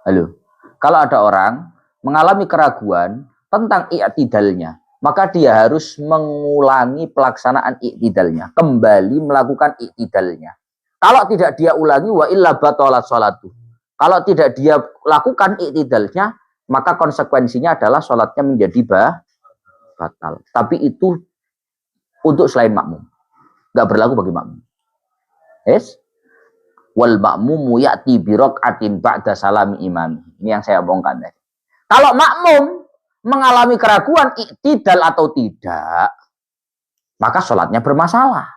Halo, kalau ada orang mengalami keraguan tentang i'tidalnya, maka dia harus mengulangi pelaksanaan i'tidalnya, kembali melakukan i'tidalnya. Kalau tidak dia ulangi, wa illa batalat sholatuh. Kalau tidak dia lakukan i'tidalnya, maka konsekuensinya adalah sholatnya menjadi batal. Tapi itu untuk selain makmum. Nggak berlaku bagi makmum. Yes? Wal makmumu ya'ti bi rak'atin ba'da salami imam. Ini yang saya omongkan tadi. Kalau makmum mengalami keraguan i'tidal atau tidak, maka sholatnya bermasalah.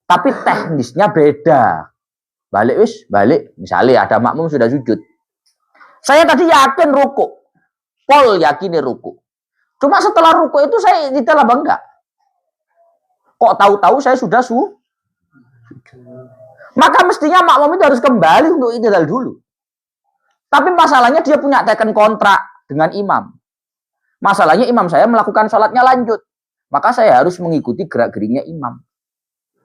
Tapi teknisnya beda. Balik. Misalnya ada makmum sudah sujud. Saya tadi yakin ruku. Pol yakini ruku. Cuma setelah ruku itu saya i'tidal apa enggak? Kok tahu-tahu saya sudah sujud. Maka mestinya makmum itu harus kembali untuk i'tidal dulu. Tapi masalahnya dia punya teken kontrak dengan imam. Masalahnya imam saya melakukan sholatnya lanjut. Maka saya harus mengikuti gerak-geriknya imam.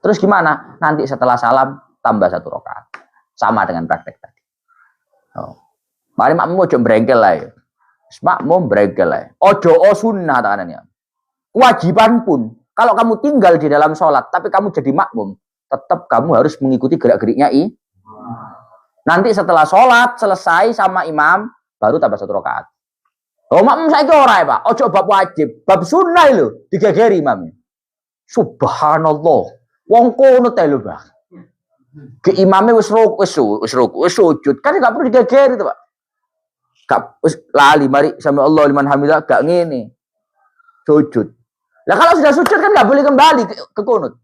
Terus gimana? Nanti setelah salam tambah 1 rakaat. Sama dengan praktek tadi. Oh. Mari makmum ojo brengkel lah ya. Makmum brengkel lah. Ojo sunnah tangannya. Kewajiban pun. Kalau kamu tinggal di dalam sholat, tapi kamu jadi makmum, tetap kamu harus mengikuti gerak-geriknya Nanti setelah sholat selesai sama imam, baru tambah 1 rakaat. Oh makmum saya ora ya Pak. Ojo bab wajib, bab sunnah lho, digegeri imam. Subhanallah. Wong kono teh lho, Pak. Ke imame wis sujud. Kan gak perlu digegeri to, Pak. Gak wis lali mari sami Allah liman hamidah gak ngene. Sujud. Lah kalau sudah sujud kan gak boleh kembali ke kunut.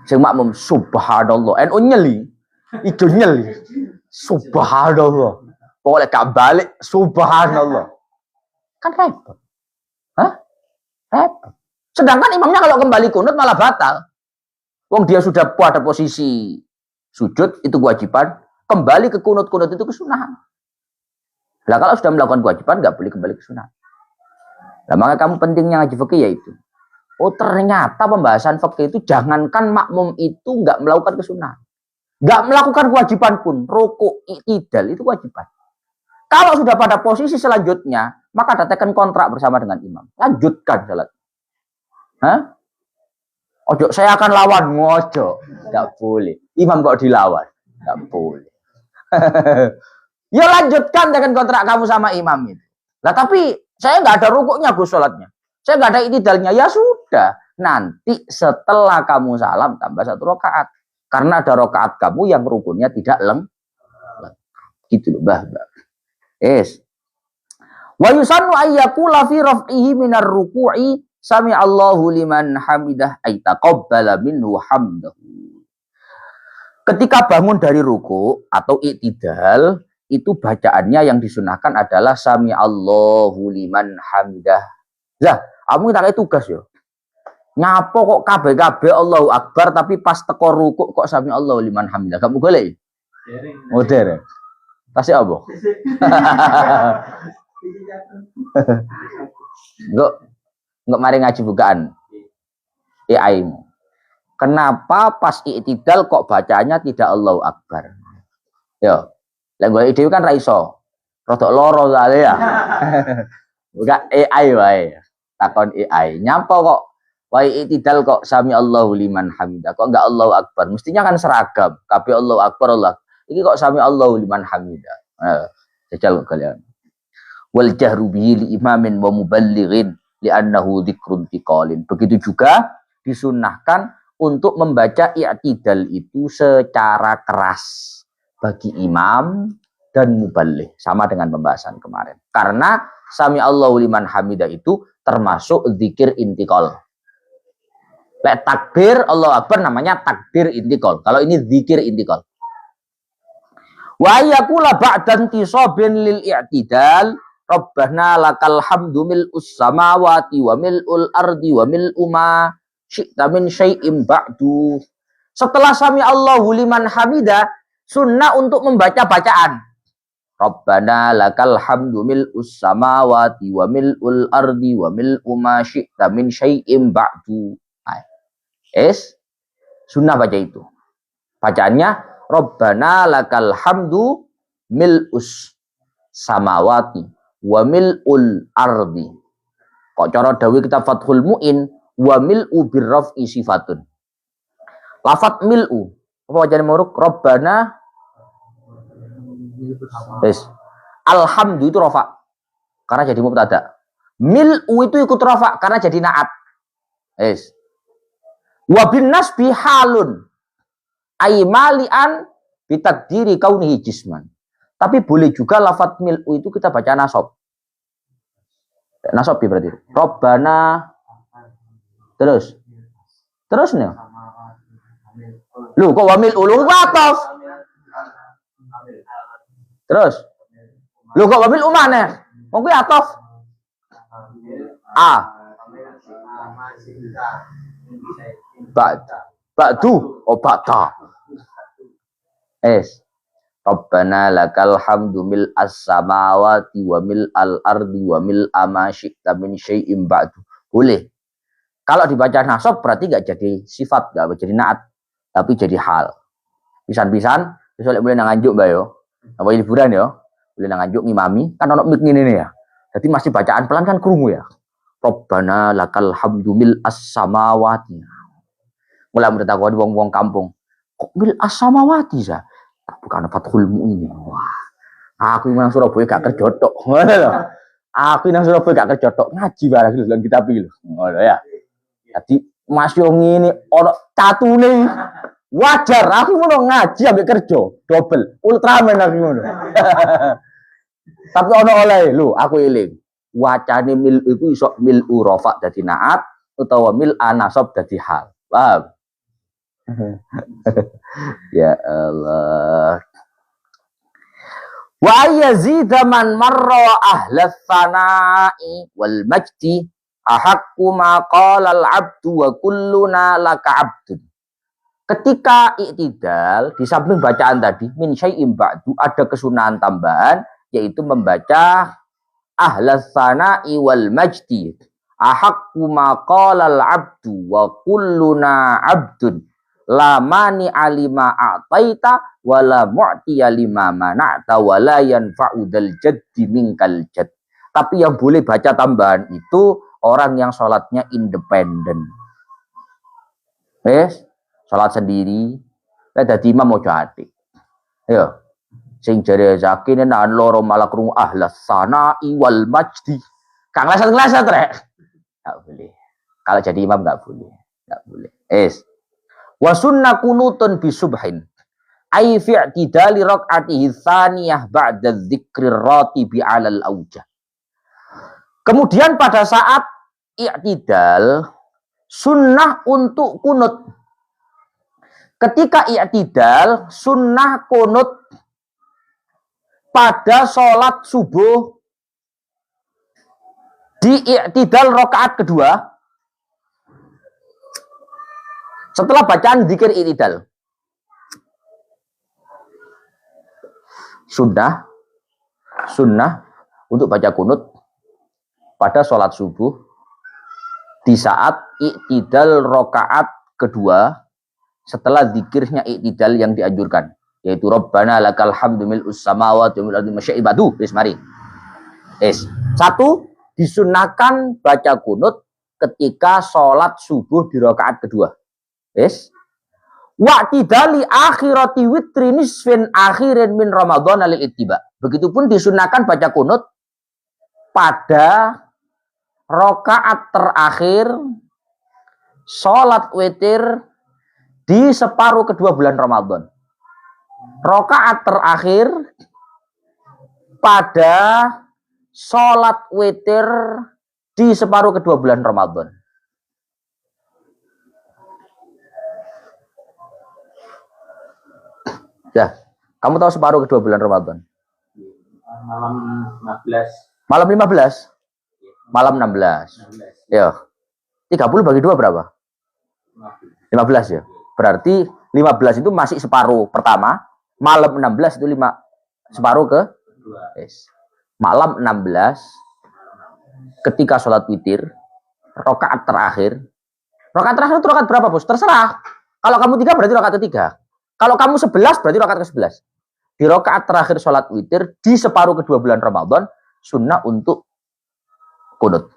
Sing makmum subhanallah. NU nyeli. Ijo nyeli. Subhanallah. Pokoknya gak balik, subhanallah. Kan repot. Hah? Repot. Sedangkan imamnya kalau kembali kunut malah batal. Wong dia sudah pada posisi sujud, itu kewajiban. Kembali ke kunut-kunut itu kesunahan. Nah kalau sudah melakukan kewajiban, gak boleh kembali ke sunnah. Nah maka kamu pentingnya ngaji fikih yaitu. Oh ternyata pembahasan fikih itu jangankan makmum itu gak melakukan kesunahan. Gak melakukan kewajiban pun. Rukuk, i'tidal itu kewajiban. Kalau sudah pada posisi selanjutnya, maka datangkan kontrak bersama dengan imam. Lanjutkan salat. Hah? Ojo, saya akan lawan. Ojo. Tidak boleh. Imam kok dilawan? Tidak boleh. Ya lanjutkan dengan kontrak kamu sama imam itu. Nah tapi saya nggak ada rukuknya Gus sholatnya. Saya nggak ada i'tidalnya. Ya sudah. Nanti setelah kamu salam tambah 1 rakaat. Karena ada rakaat kamu yang rukunnya tidak lengkap. Gitu loh, Mbah. Yes. Wa yusannu ayyakula fi raf'ihi minar ruku'i sami Allahu liman hamidah ay taqabbala minhu hamdahu. Ketika bangun dari ruku atau i'tidal, itu bacaannya yang disunahkan adalah sami Allahu liman hamidah. Lah, kamu tak tugas yo. Nyapo kok kabeh-kabeh Allahu Akbar tapi pas teko ruku kok sami Allahu liman hamidah. Kamu golek? Dereng. Tasih apa? Enggak mari ngaji bukaan. AI-mu. Kenapa pas i'tidal kok bacanya tidak Allahu Akbar? Yo. Lah golek dhewe kan ra iso. Rodok loro soalnya ya. Buka AI wae. Takon AI. Nyapa kok wae i'tidal kok sami Allahu liman hamidah. Kok enggak Allahu Akbar? Mestinya kan seragam. Kabeh Allahu Akbar Allah. Ini kok sami Allahu liman hamidah. Jajal kalian. Wal jahru bihi li imamin wa muballighin li'annahu dzikrun tiqalin. Begitu juga disunnahkan untuk membaca i'tidal itu secara keras bagi imam dan muballigh, sama dengan pembahasan kemarin. Karena sami Allahu liman hamidah itu termasuk zikir intiqal. Lek takbir Allahu Akbar namanya takbir intiqal. Kalau ini zikir intiqal. Wa yaqula ba'dan tisabin lil i'tidal Rabbana lakal hamdu mil'us samawati wa mil'ul ardi wa mil'u ma syi'ta min syai'im ba'du. Setelah sami Allahu liman hamidah, sunnah untuk membaca bacaan. Rabbana lakal hamdu mil'us samawati wa mil'ul ardi wa mil'u ma syi'ta min syai'im ba'du. Sunnah baca itu. Bacaannya Rabbana lakal hamdu mil'us samawati wa mil'ul ardi. Kok cara dawi kita Fathul Mu'in wa mil'u birraf'i sifatun. Lafat mil'u. Apa wajahnya muruk? Rabbana. Alhamdu itu rafa. Karena jadi mubtada. Mil'u itu ikut rafa. Karena jadi na'at. Wa bin nasbi halun. Ay mali'an bitakdiri kaunihi jisman. Tapi boleh juga lafadz mil'u itu kita baca nasab. Nasab berarti. Rabbana. Terus nih. Lu kok wa mil'u lu ataf. Terus. Lu kok wa mil'u mana? Wong kuwi ataf. Ba'du. Oh ba'da. Es. Rabbana lakal hamdu mil as-samawati wa mil al-ardi wa mil ma syi'ta min syai'im ba'du. Boleh. Kalau dibaca nasab berarti enggak jadi sifat, enggak jadi naat, tapi jadi hal. Pisan-pisan, misalnya boleh nanganjuk mbak yo. Apa liburan yo? Boleh nanganjuk ngimami, kan ono mik ngene ya. Jadi masih bacaan pelan kan krungu ya. Rabbana lakal hamdu mil as-samawati. Mulai bertakwa di wong-wong kampung. Kok mil as-samawati sa? Bukan Fathul Mu'in. Wah. Aku yang Surabaya gak kerja tok. Ngono lho. Aku yang Surabaya gak kerja tok, ngaji barang lho kita pilih. Ngono ya. Jadi Mas yo ngene ono catune. Wajar aku ngono ngaji ambek kerja, double. Ultraman aku ngono. Tapi ono oleh lho, aku eling. Wacane mil iku iso mil urafa dadi naat utawa mil anasab dadi hal. Paham? Ya Allah. Wa yazida man marra ahlas sana'i wal majdi ahaqqu ma qala al 'abdu wa kulluna laka 'abdun. Ketika i'tidal di samping bacaan tadi min syai'im ba'du ada kesunahan tambahan yaitu membaca ahlas sana'i wal majdi ahaqqu ma qala al 'abdu wa kulluna 'abdun. La mani alima a'taita wala mu'tiya lima mana'ta wala yanfa'u dal jaddi minkal jadd. Tapi yang boleh baca tambahan itu orang yang sholatnya independen. Sholat sendiri, dadi imam ojo ati. Ya. Sing jare zakine nan loro malah krungu ahlas sana'i wal majdi. Kang lesat-lesat rek. Enggak boleh. Kalau jadi imam enggak boleh. Enggak boleh. Wa sunna kunutun bi subhin ay fi i'tidali raq'atihi tsaniyah ba'da dzikri ratibi 'alal aujah. Kemudian pada saat i'tidal sunnah untuk kunut. Ketika i'tidal sunnah kunut pada sholat subuh di i'tidal rakaat kedua. Setelah bacaan zikir i'tidal. Sunnah untuk baca kunut pada sholat subuh di saat i'tidal rakaat kedua setelah zikirnya i'tidal yang dianjurkan yaitu Rabbana lakal hamdu mil'us samawati wa mil'al ardi masya'ibadu. Mari. Satu, disunnahkan baca kunut ketika sholat subuh di rakaat kedua. Wa'tidali akhirati witri nisfin akhirin min Ramadan lil ittiba. Begitupun disunahkan baca kunut pada rakaat terakhir sholat witir di separuh kedua bulan Ramadan. Rakaat terakhir pada sholat witir di separuh kedua bulan Ramadan. Ya, kamu tahu separuh kedua bulan Ramadan? Malam 15. Malam 15? Malam 16. Ya. 30 bagi 2 berapa? 15 ya. Berarti 15 itu masih separuh pertama, malam 16 itu separuh ke? Malam 16 ketika sholat witir, rakaat terakhir. Rakaat terakhir itu rakaat berapa, Bos? Terserah. Kalau kamu 3 berarti rakaat ketiga. Kalau kamu 11 berarti rakaat ke-11. Di rakaat terakhir sholat witir di separuh kedua bulan Ramadan sunnah untuk kunut.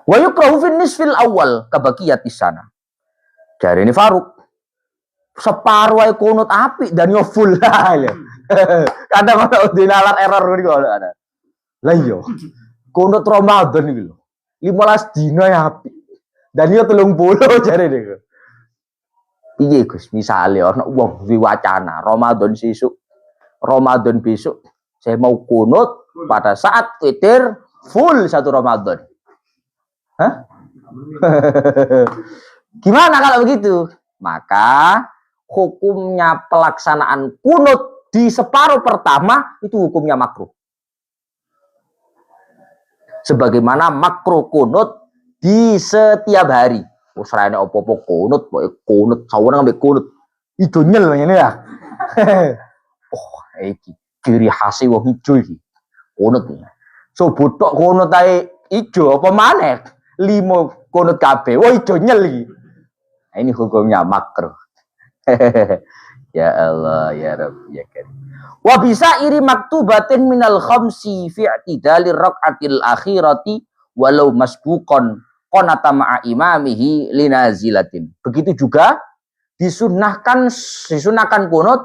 Wa yukrahu fin nisfil awal kabaqiyatis sana. Dari ini Faruk separuh ae kunut apik dan yo full. Kadang ono dinalar error niku ada. Lah iya. Kunut Ramadan iki lho. 15 dina ya apik. Dan yo 30 jare niku. Piye Gus, misale ana wong duwe wacana Ramadan sesuk, Ramadan besok, saya mau kunut pada saat witir full satu Ramadan. Hah? Gimana kalau begitu? Maka hukumnya pelaksanaan kunut di separuh pertama itu hukumnya makruh. Sebagaimana makruh kunut di setiap hari. Serane opo-opo kunut, kunut, sawenang ambek kunut. Itu nyel ini ya. Oh, iki ciri khas wong ijo iki. Kunut iki. So botok kunut ae ijo apa maneh? 5 kunut kabeh. Wah ijo nyel iki. Nah, ini hukumnya makruh. Ya Allah, ya Rabbi, ya Karim. Wa bisa iri maktubatin minal khamsi fi i'tidalir raq'atil akhirati walau masbuqan qanata ma'a imamihi linazilatin. Begitu juga disunahkan kunut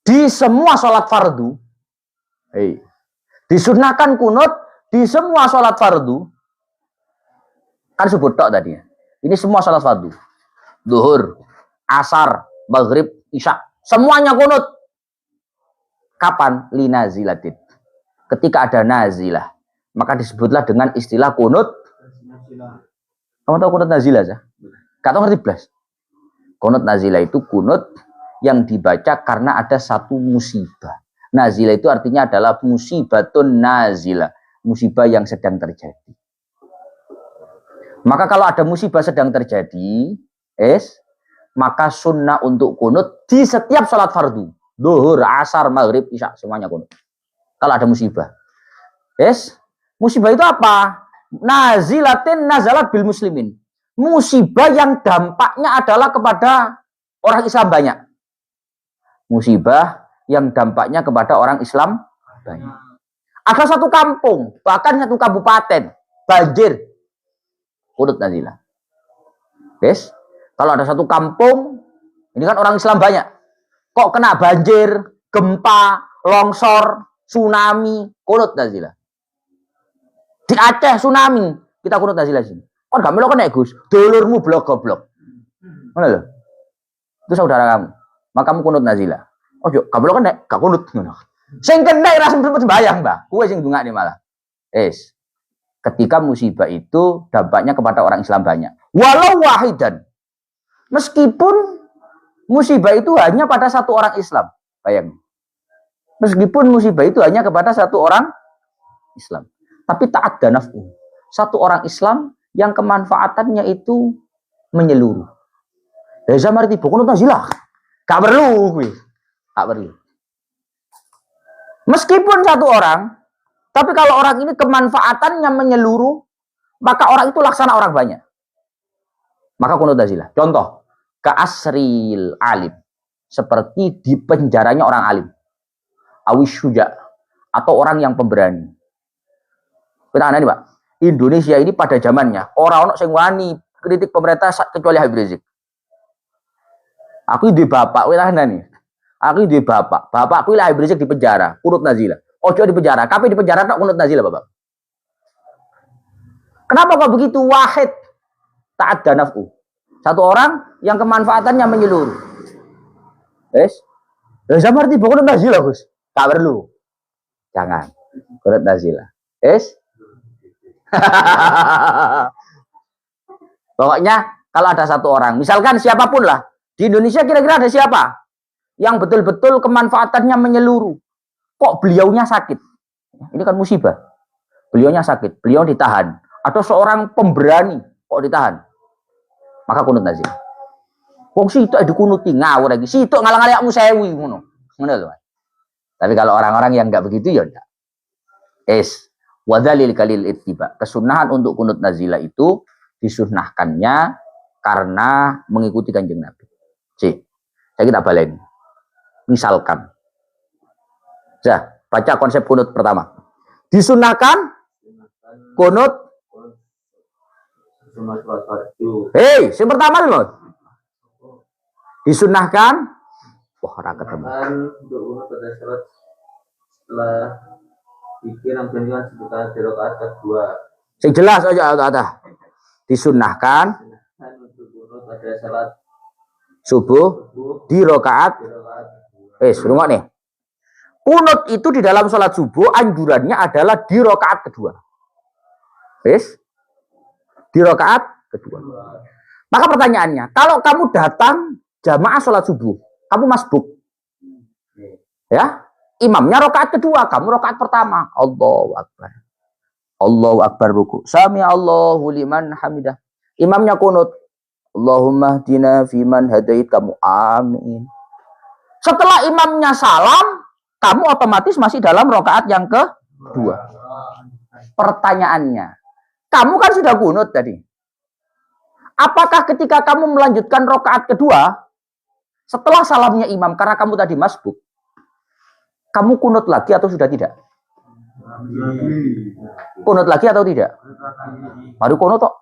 di semua sholat fardu. Disunahkan kunut di semua sholat fardu. Kan sebut tok tadi. Ini semua sholat fardu. Zuhur, asar, maghrib, isya. Semuanya kunut. Kapan? Linazilatin. Ketika ada nazilah. Maka disebutlah dengan istilah kunut. Kamu tahu kunut nazilah sah? Gak tahu ngerti belas. Kunut nazilah itu kunut yang dibaca karena ada satu musibah. Nazilah itu artinya adalah musibatun nazilah. Musibah yang sedang terjadi. Maka kalau ada musibah sedang terjadi, maka sunnah untuk kunut di setiap sholat fardu. Duhur, asar, maghrib, isya, semuanya kunut. Kalau ada musibah. Musibah itu apa? Nazilatin nazalat bil muslimin. Musibah yang dampaknya adalah kepada orang Islam banyak. Musibah yang dampaknya kepada orang Islam banyak. Ada satu kampung, bahkan satu kabupaten, banjir. Kunut nazilah. Kalau ada satu kampung, ini kan orang Islam banyak. Kok kena banjir, gempa, longsor, tsunami, kunut nazilah. Di Aceh tsunami, kita kunut nazilah sini. Kan gak melo kena Gus, dulurmu blok goblok. Mana lho? Itu saudara kamu. Maka kamu kunut nazilah. Oh, yo, gak melo kena, gak kunut ngono. Sing kena ra sempet sembayang, Mbah. Kuwe sing ndongakne malah. Ketika musibah itu dampaknya kepada orang Islam banyak. Walau wahidan. Meskipun musibah itu hanya pada satu orang Islam. Bayang. Meskipun musibah itu hanya kepada satu orang Islam. Tapi tak ada naf'u. Satu orang Islam yang kemanfaatannya itu menyeluruh. Dari zaman itu kunut nazilah. Gak perlu. Gak perlu. Meskipun satu orang, tapi kalau orang ini kemanfaatannya menyeluruh, maka orang itu laksana orang banyak. Maka kunut nazilah. Contoh, ka'asril alim. Seperti di penjaranya orang alim. Awis syuja. Atau orang yang pemberani. Kita aneh Pak. Indonesia ini pada zamannya orang-orang sing wani kritik pemerintah kecuali Habib Rizik. Aku di bapak, kita nih. Aku di bapak. Bapakku lah Habib Rizik di penjara, kunut nazilah. Ojo di penjara, tapi di penjara tak kunut nazilah bapak. Kenapa kok begitu? Wahid tak ada naf'u. Satu orang yang kemanfaatannya menyeluruh. Zaman tiba kunut nazilah Gus. Tak perlu. Jangan. Kunut nazilah. Pokoknya kalau ada satu orang, misalkan siapapun lah, di Indonesia kira-kira ada siapa yang betul-betul kemanfaatannya menyeluruh. Kok beliaunya sakit? Ini kan musibah. Beliaunya sakit, beliau ditahan. Atau seorang pemberani kok ditahan. Maka kunut nazilah. Wong sitok dikunuti ngawur lagi. Sitok ngalang-alangmu sewi ngono. Ngono lho. Tapi kalau orang-orang yang enggak begitu ya enggak. Wadhalil kalil ittiba. Kesunahan untuk kunut nazilah itu disunahkannya karena mengikuti Kanjeng Nabi. Saya kita balen. Misalkan. Baca konsep kunut pertama. Disunahkan kunut. Yang pertama loh. Disunahkan. Wah, ora ketemu. Untuk kunut pada salat setelah pikir yang benar sebutan di rakaat kedua. Sing jelas aja ada. Disunahkan Untuk kunut pada salat subuh di rakaat. Rungok nih. Kunut itu di dalam sholat subuh anjurannya adalah di rakaat kedua. Di rakaat kedua. Maka pertanyaannya, kalau kamu datang jamaah sholat subuh, kamu masbuk. Ya, imamnya rakaat kedua, kamu rakaat pertama. Allahu Akbar. Allahu Akbar ruku. Sami Allahu liman hamidah. Imamnya kunut. Allahumma hdina fiman hadait, kamu amin. Setelah imamnya salam, kamu otomatis masih dalam rakaat yang kedua. Pertanyaannya, kamu kan sudah kunut tadi. Apakah ketika kamu melanjutkan rakaat kedua, setelah salamnya imam, karena kamu tadi masbuk, kamu kunut lagi atau sudah tidak? Kunut lagi atau tidak? Baru kunut kok.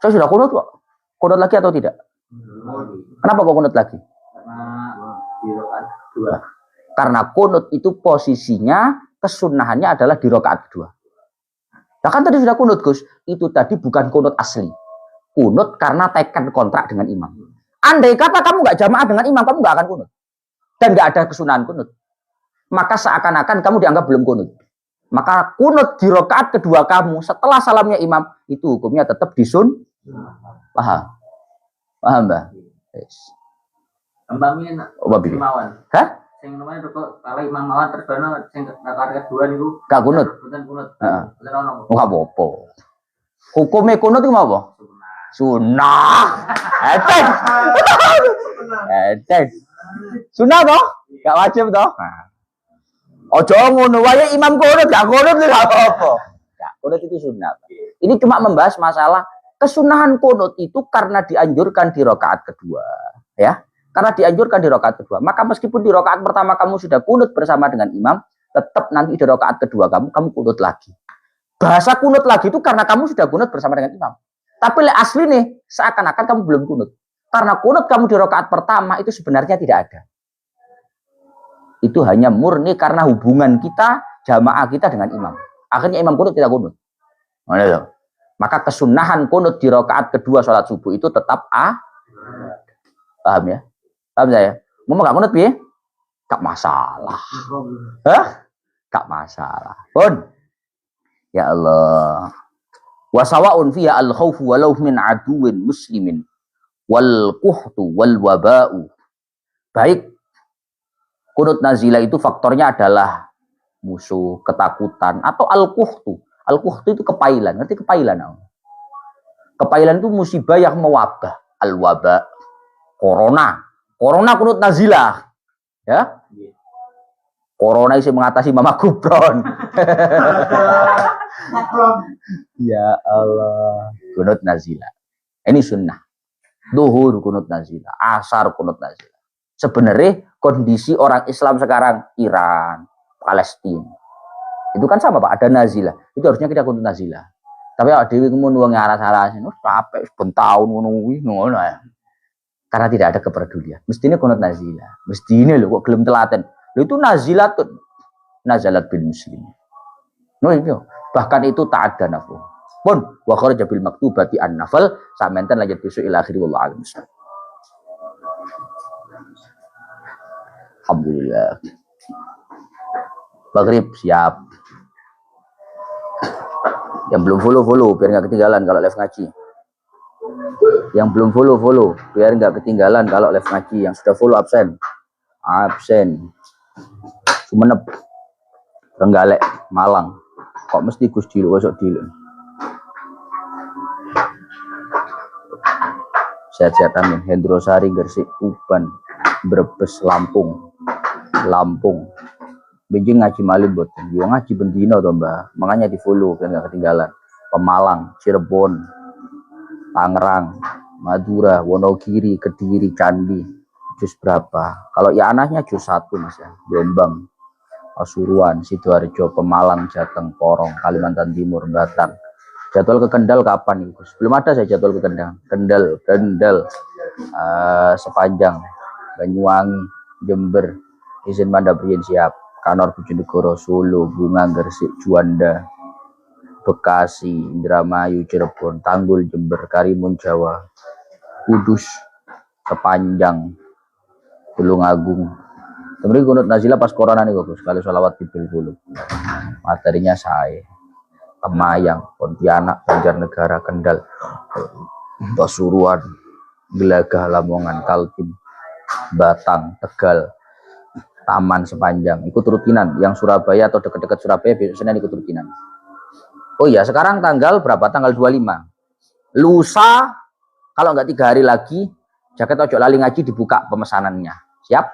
Saya sudah kunut kok. Kunut lagi atau tidak? Kenapa kok kunut lagi? Karena kunut itu posisinya, kesunahannya adalah di rakaat kedua. Nah kan tadi sudah kunut Gus. Itu tadi bukan kunut asli. Kunut karena tekan kontrak dengan imam. Andai kata kamu nggak jamaah dengan imam, kamu nggak akan kunut. Dan nggak ada kesunahan kunut. Maka seakan-akan kamu dianggap belum kunut. Maka kunut di rakaat kedua kamu setelah salamnya imam, itu hukumnya tetap disun. Paham? Paham, Mbak? Yes. Mbak Min, Imawan. Hah? Sing namanya rukuk kalau imam mawan terus bana sing rakaat kedua niku gak kunut. Boten kunut. Heeh. Boten ono. Ora apa-apa. Hukumnya kunut itu apa? Sunnah. Etek. Sunnah toh? Gak wajib toh? Nah. Ojo ngono wae imam kunut gak kunut gak apa-apa. Gak kunut itu sunnah. Ini cuma membahas masalah kesunahan kunut itu karena dianjurkan di rakaat kedua, ya. Karena dianjurkan di rakaat kedua. Maka meskipun di rakaat pertama kamu sudah kunut bersama dengan imam, tetap nanti di rakaat kedua kamu kunut lagi. Bahasa kunut lagi itu karena kamu sudah kunut bersama dengan imam. Tapi asli nih, seakan-akan kamu belum kunut. Karena kunut kamu di rakaat pertama itu sebenarnya tidak ada. Itu hanya murni karena hubungan kita, jamaah kita dengan imam. Akhirnya imam kunut, tidak kunut. Maka kesunahan kunut di rakaat kedua sholat subuh itu tetap paham ya? Paham saya? Mau gak kunut piye? Gak masalah. Hah? Gak masalah. Pun. Ya Allah. Wa sawa'un fiha al-khawfu walau min aduwin muslimin wal quhtu wal waba'u. Baik. Kunut nazilah itu faktornya adalah musuh, ketakutan atau al-quhtu. Al-quhtu itu kepailan. Ngerti kepailan? Kepailan itu musibah yang mewabah. Al-waba. Corona kunut nazilah. Ya. Corona isi mengatasi Mama Gubron. Ya Allah. Kunut nazilah. Ini sunnah. Duhur kunut nazilah. Asar kunut nazilah. Sebenarnya kondisi orang Islam sekarang Iran, Palestina. Itu kan sama Pak, ada nazilah. Itu harusnya kita kunut nazilah. Tapi kalau Dewi kemudian uang arah-arah, capek, setahun ngono ya. Karena tidak ada kepedulian. Mestinya kunut nazilah. Mestinya lo kok gelem telaten. Lo itu nazilatun. Nazalat bil muslim. No itu. Bahkan itu tak ada nafu. Pun wa kharaja bil maktubati an-nafal samenten lanjut besok ila akhir wallahu alam. Alhamdulillah. Maghrib siap. Yang belum follow biar nggak ketinggalan kalau live ngaji. Yang belum follow biar nggak ketinggalan kalau live ngaji. Yang sudah follow absen. Sumenep, Trenggalek, Malang. Kok mesti Gus Dilu, besok Dilu. Sehat-sehat amin. Hendrosari, Gresik, Tuban, Brebes, Lampung. Benjing ngaji malim boten. Yo ngaji bendino to, Mbak. Makanya di follow biar nggak ketinggalan. Pemalang, Cirebon, Tangerang, Madura, Wonogiri, Kediri, Candi. Jus berapa? Kalau ya anaknya jus 1 Mas ya. Jombang, Pasuruan, Sidoarjo, Pemalang, Jateng, Porong, Kalimantan Timur, Batang. Jadwal ke Kendal kapan nih, Gus? Belum ada saya jadwal ke Kendal. Sepanjang Banyuwangi, Jember, izin Mandabrian siap. Kanor Bojonegoro, Solo, Bunga, Gresik, Juanda, Bekasi, Indramayu, Cirebon, Tanggul, Jember, Karimun, Jawa, Kudus, Sepanjang, Tulungagung. Kemudian kunut nazilah pas corona nih Gus, kali sholawat di Bilbulu. Materinya saya, Temayang, Pontianak, Banjarnegara, Kendal, Pasuruan, Gelagah, Lamongan, Kaltim, Batang, Tegal, Taman Sepanjang. Ikut rutinan. Yang Surabaya atau dekat-dekat Surabaya besok Senin ikut rutinan. Oh iya, sekarang tanggal berapa? Tanggal 25. Lusa, kalau nggak 3 hari lagi, jaket ojo lali ngaji dibuka pemesanannya. Siap?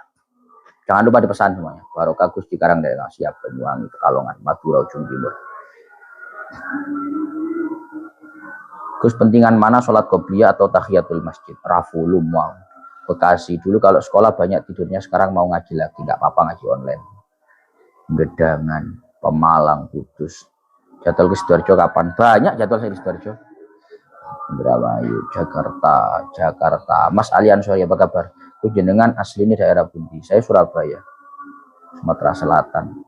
Jangan lupa dipesan semuanya. Barokah Gus di Karangdagang, Siap, Banyuwangi, Pekalongan, Madura, Ujung Timur. Gus, pentingan mana sholat qobliyah atau tahiyatul masjid? Rafulum mau. Bekasi dulu kalau sekolah banyak tidurnya, sekarang mau ngaji lagi, nggak apa-apa ngaji online. Gedangan, Pemalang, Kudus. Jadwal ke Sidoarjo kapan? Banyak jadwal saya di Sidoarjo. Indramayu, Jakarta. Mas Alian Sorry, apa kabar? Gus, jenengan asli ini daerah Bundi. Saya Surabaya, Sumatera Selatan.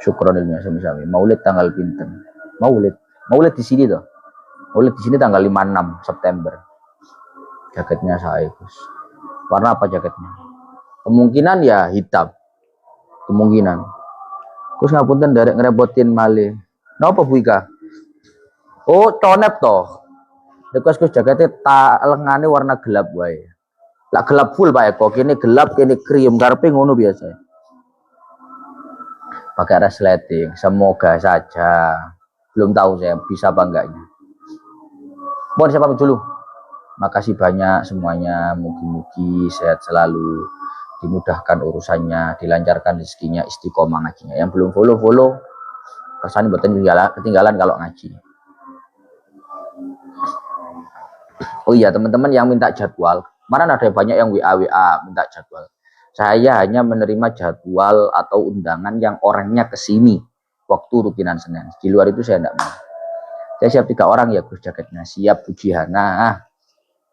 Syukron ilmiah sami-sami. Maulid tanggal pinten? Maulid di sini tuh. Maulid di sini tanggal 56 September. Jaketnya saya, Gus. Warna apa jaketnya? Kemungkinan ya hitam. Kemungkinan. Gus, ngapunten derek ngerepotin malih. Napa Bu Ika? Oh, conep toh. Gus jaketnya lengane warna gelap wae. Lah gelap full Pak Eko. Kene gelap, kene krim, karepe ngono biasa. Pakai resleting, semoga saja. Belum tahu saya bisa apa enggaknya. Mohon saya pamit dulu. Makasih banyak semuanya. Mugi-mugi sehat selalu, dimudahkan urusannya, dilancarkan rezekinya, istiqomah ngajinya. Yang belum follow, kesannya buat ketinggalan kalau ngaji. Oh iya teman-teman yang minta jadwal, kemarin ada banyak yang WA minta jadwal. Saya hanya menerima jadwal atau undangan yang orangnya kesini waktu rutinan Senin. Di luar itu saya tidak mau. Saya siap 3 orang ya Gus jaketnya. Siap Puji Hana.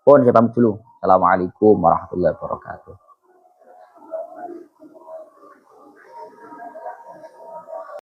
Pun saya pamit dulu. Assalamualaikum warahmatullahi wabarakatuh.